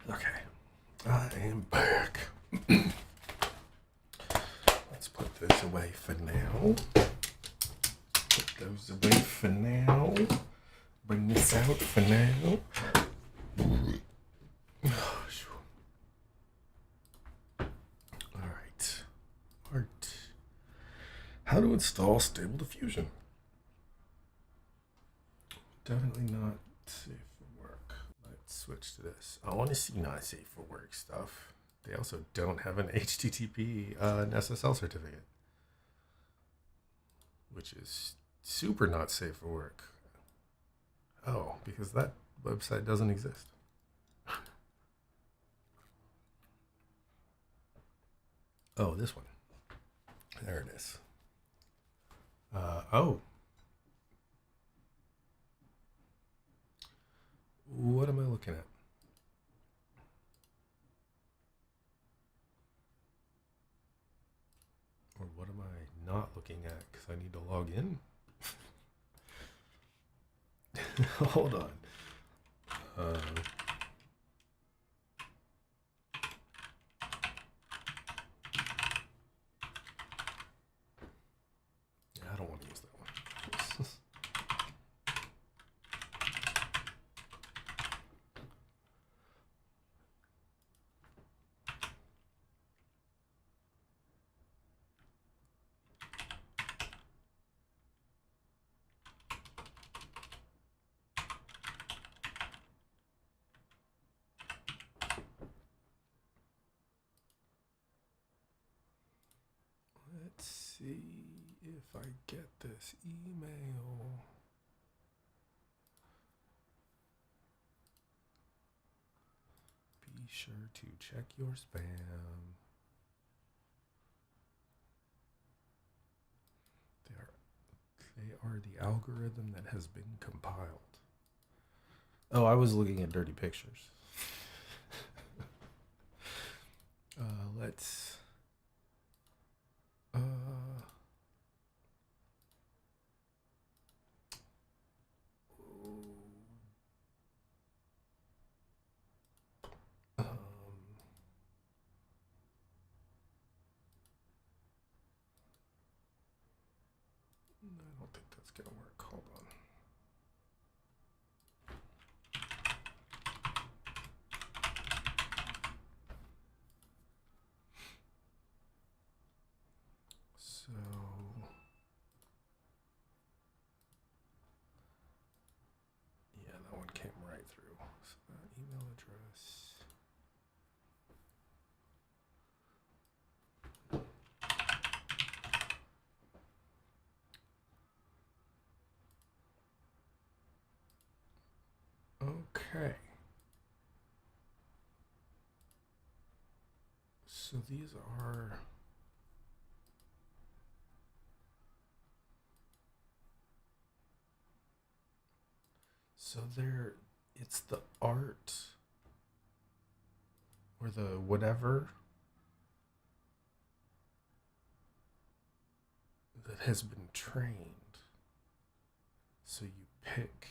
Okay, I am back. Let's put this away for now. Put those away for now. Bring this out for now. Alright. Art. How to install Stable Diffusion. Definitely not safe for work. Let's switch to this. I want to see not safe for work stuff. They also don't have an HTTP SSL certificate, which is super not safe for work. Oh, because that website doesn't exist. Oh, this one. There it is. Oh. What am I looking at? Or what am I not looking at? Because I need to log in. Hold on. I don't want to use that one. Let's see if I get this email. sure to check your spam. They are the algorithm that has been compiled. Oh, I was looking at dirty pictures. Let's. I don't think that's gonna work. Hold on. So yeah, that one came right through. So that email address. Okay. So these are. So it's the art or the whatever that has been trained. So you pick.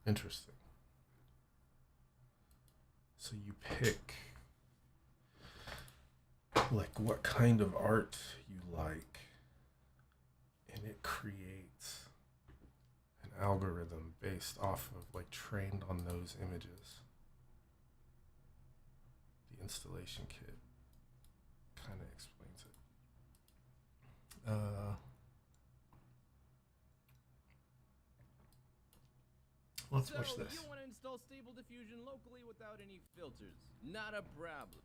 Interesting. So you pick like what kind of art you like, and it creates an algorithm based off of like trained on those images. The installation kit kind of explains it. Let's watch this. You want to install Stable Diffusion locally without any filters. Not a problem.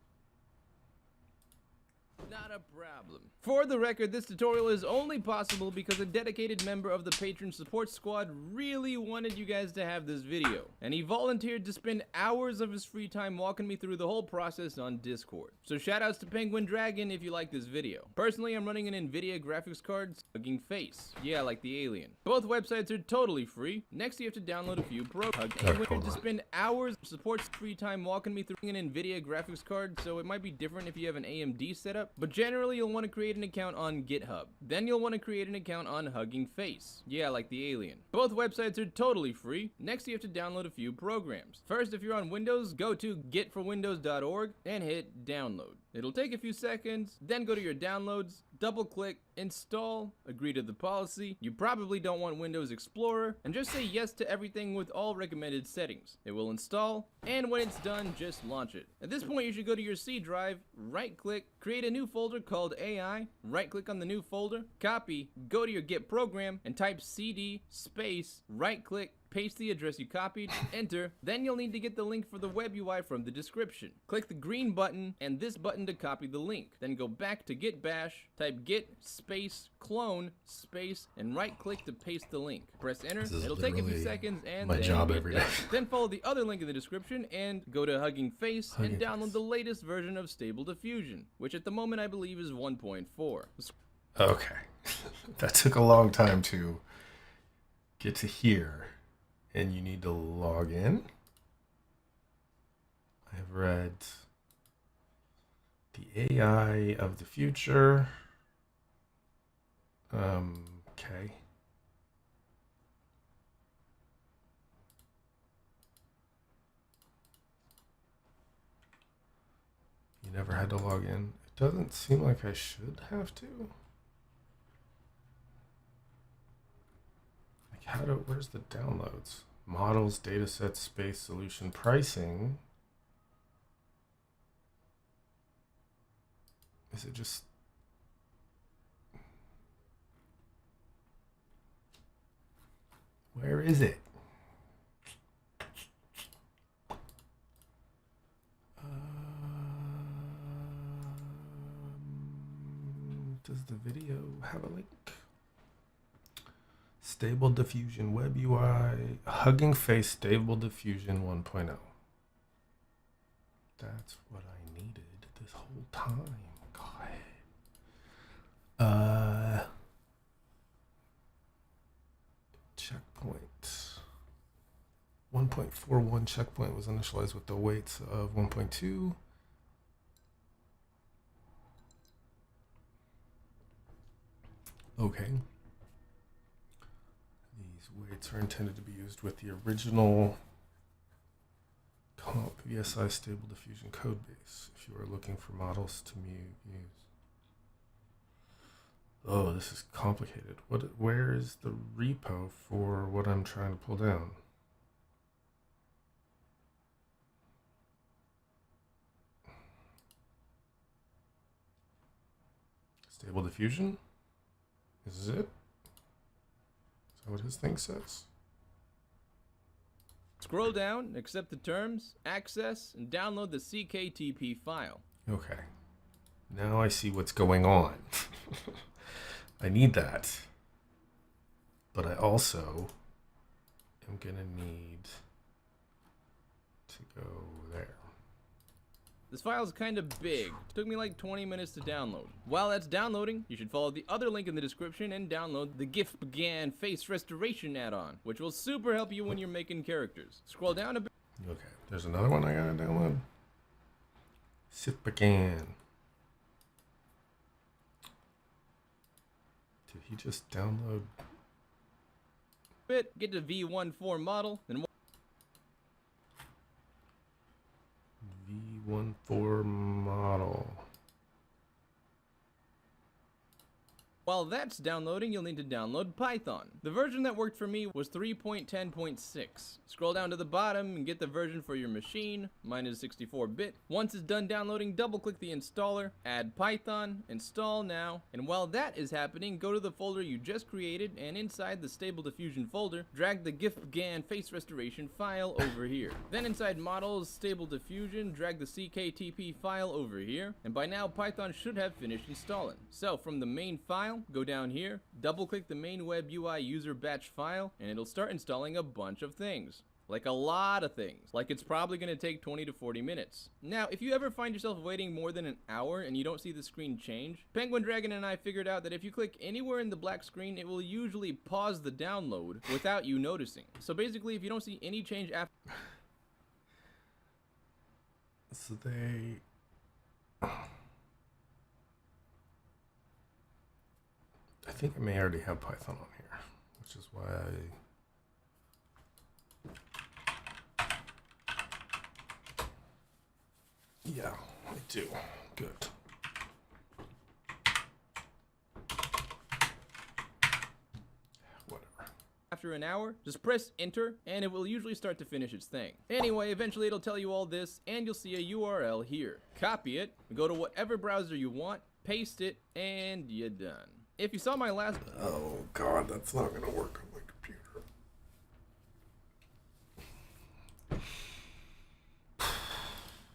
Not a problem. For the record, this tutorial is only possible because a dedicated member of the Patron Support Squad really wanted you guys to have this video, and he volunteered to spend hours of his free time walking me through the whole process on Discord. So shoutouts to Penguin Dragon if you like this video. Personally, I'm running an Nvidia graphics card, Hugging Face. Yeah, like the alien. Both websites are totally free. Next, you have to download a few programs. Penguin to spend hours of supports free time walking me through an Nvidia graphics card, so it might be different if you have an AMD setup. But generally, you'll want to create an account on GitHub. Then you'll want to create an account on Hugging Face. Yeah, like the alien. Both websites are totally free. Next, you have to download a few programs. First, if you're on Windows, go to getforwindows.org and hit download. It'll take a few seconds, then go to your downloads, double click, install, agree to the policy. You probably don't want Windows Explorer, and just say yes to everything with all recommended settings. It will install, and when it's done, just launch it. At this point, you should go to your C drive, right click, create a new folder called AI, right click on the new folder, copy, go to your Git program, and type cd space, right click, paste the address you copied, enter, then you'll need to get the link for the web UI from the description. Click the green button and this button to copy the link. Then go back to Git Bash, type git space clone space, and right click to paste the link. Press enter, it'll take a few seconds, and my then job you're every done. day. Then follow the other link in the description and go to Hugging Face and download the latest version of Stable Diffusion, which at the moment I believe is 1.4. Okay. That took a long time to get to here. And you need to log in. I've read the AI of the future. Okay. You never had to log in. It doesn't seem like I should have to. Where's the downloads? Models, datasets, space, solution, pricing. Is it just... Where is it? Does the video have a link? Stable Diffusion Web UI, Hugging Face Stable Diffusion 1.0. That's what I needed this whole time. God. Checkpoint. 1.41 checkpoint was initialized with the weights of 1.2. Okay. These weights are intended to be used with the original comp VSI Stable Diffusion code base if you are looking for models to use. Oh, this is complicated. Where is the repo for what I'm trying to pull down? Stable Diffusion? Is it? Is that what his thing says? Scroll down, accept the terms, access, and download the CKTP file. Okay. Now I see what's going on. I need that. But I also am going to need to go there. This file is kind of big. It took me like 20 minutes to download. While that's downloading, you should follow the other link in the description and download the GIF Began Face Restoration add-on, which will super help you when you're making characters. Scroll down a bit. Okay, there's another one I gotta download. Sith Began. Did he just download? Get to V14 model, then V14 model. while that's downloading, you'll need to download Python. The version that worked for me was 3.10.6. Scroll down to the bottom and get the version for your machine. Mine is 64-bit. Once it's done downloading, double-click the installer, add Python, install now, and while that is happening, go to the folder you just created, and inside the Stable Diffusion folder, drag the GIF Began Face Restoration file over here. Then inside Models, Stable Diffusion, drag the CKTP file over here, and by now Python should have finished installing. So from the main file, go down here, double click the main web UI user batch file, and it'll start installing a bunch of things. Like a lot of things. Like it's probably going to take 20 to 40 minutes. Now, if you ever find yourself waiting more than an hour and you don't see the screen change, Penguin Dragon and I figured out that if you click anywhere in the black screen, it will usually pause the download without you noticing. So basically, if you don't see any change after... So they... I think I may already have Python on here, which is why Yeah, I do. Good. Whatever. After an hour, just press enter and it will usually start to finish its thing. Anyway, eventually it'll tell you all this and you'll see a URL here. Copy it, go to whatever browser you want, paste it, and you're done. If you saw my last... Oh god, that's not gonna work on my computer.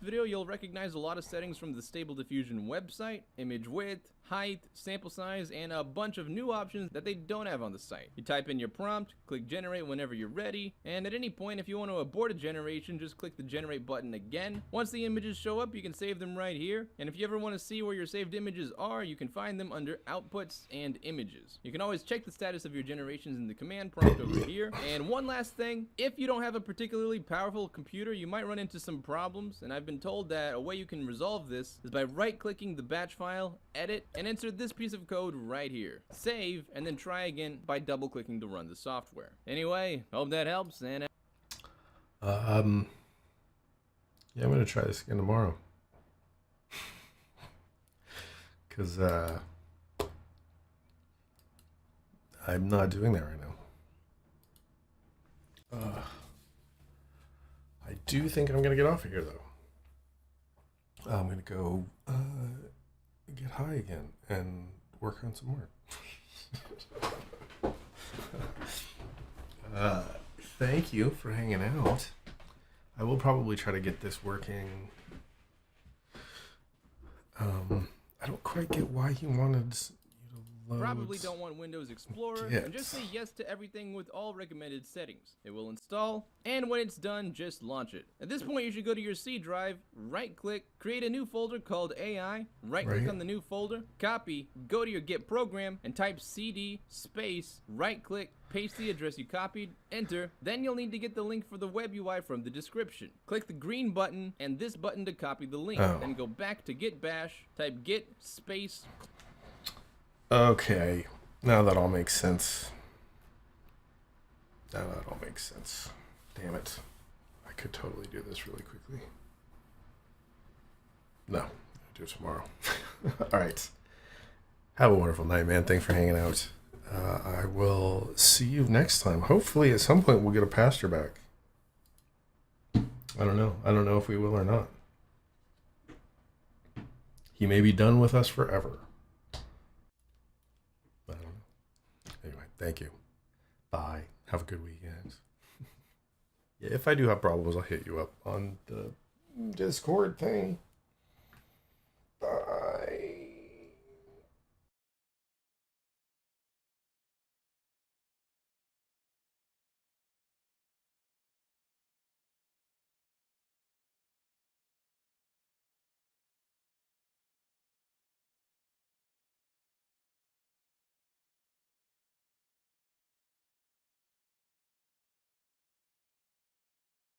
video, you'll recognize a lot of settings from the Stable Diffusion website: image width, height, sample size, and a bunch of new options that they don't have on the site. You type in your prompt, click generate whenever you're ready, and at any point if you want to abort a generation, just click the generate button again. Once the images show up, you can save them right here, and if you ever want to see where your saved images are, you can find them under outputs and images. You can always check the status of your generations in the command prompt over here. And one last thing, if you don't have a particularly powerful computer, you might run into some problems, and I've been told that a way you can resolve this is by right-clicking the batch file, edit, and enter this piece of code right here. Save, and then try again by double-clicking to run the software. Anyway, hope that helps, and... Yeah, I'm gonna try this again tomorrow. Because, I'm not doing that right now. I do think I'm gonna get off of here, though. I'm gonna go, get high again and work on some more. Thank you for hanging out. I will probably try to get this working. I don't quite get why he wanted you to Probably Loads. don't want Windows Explorer, Yes. and just say yes to everything with all recommended settings. It will install, and when it's done, just launch it. At this point, you should go to your C drive, right-click, create a new folder called AI, right-click Right. on the new folder, copy, go to your Git program, and type cd space, right-click, paste the address you copied, enter, then you'll need to get the link for the web UI from the description. Click the green button, and this button to copy the link. Oh. Then go back to Git bash, type git space. Okay, now that all makes sense. Now that all makes sense. Damn it. I could totally do this really quickly. No, I'll do it tomorrow. All right. Have a wonderful night, man. Thanks for hanging out. I will see you next time. Hopefully, at some point, we'll get a pastor back. I don't know. I don't know if we will or not. He may be done with us forever. I don't know. Anyway, thank you. Bye. Have a good weekend. Yeah, if I do have problems, I'll hit you up on the Discord thing.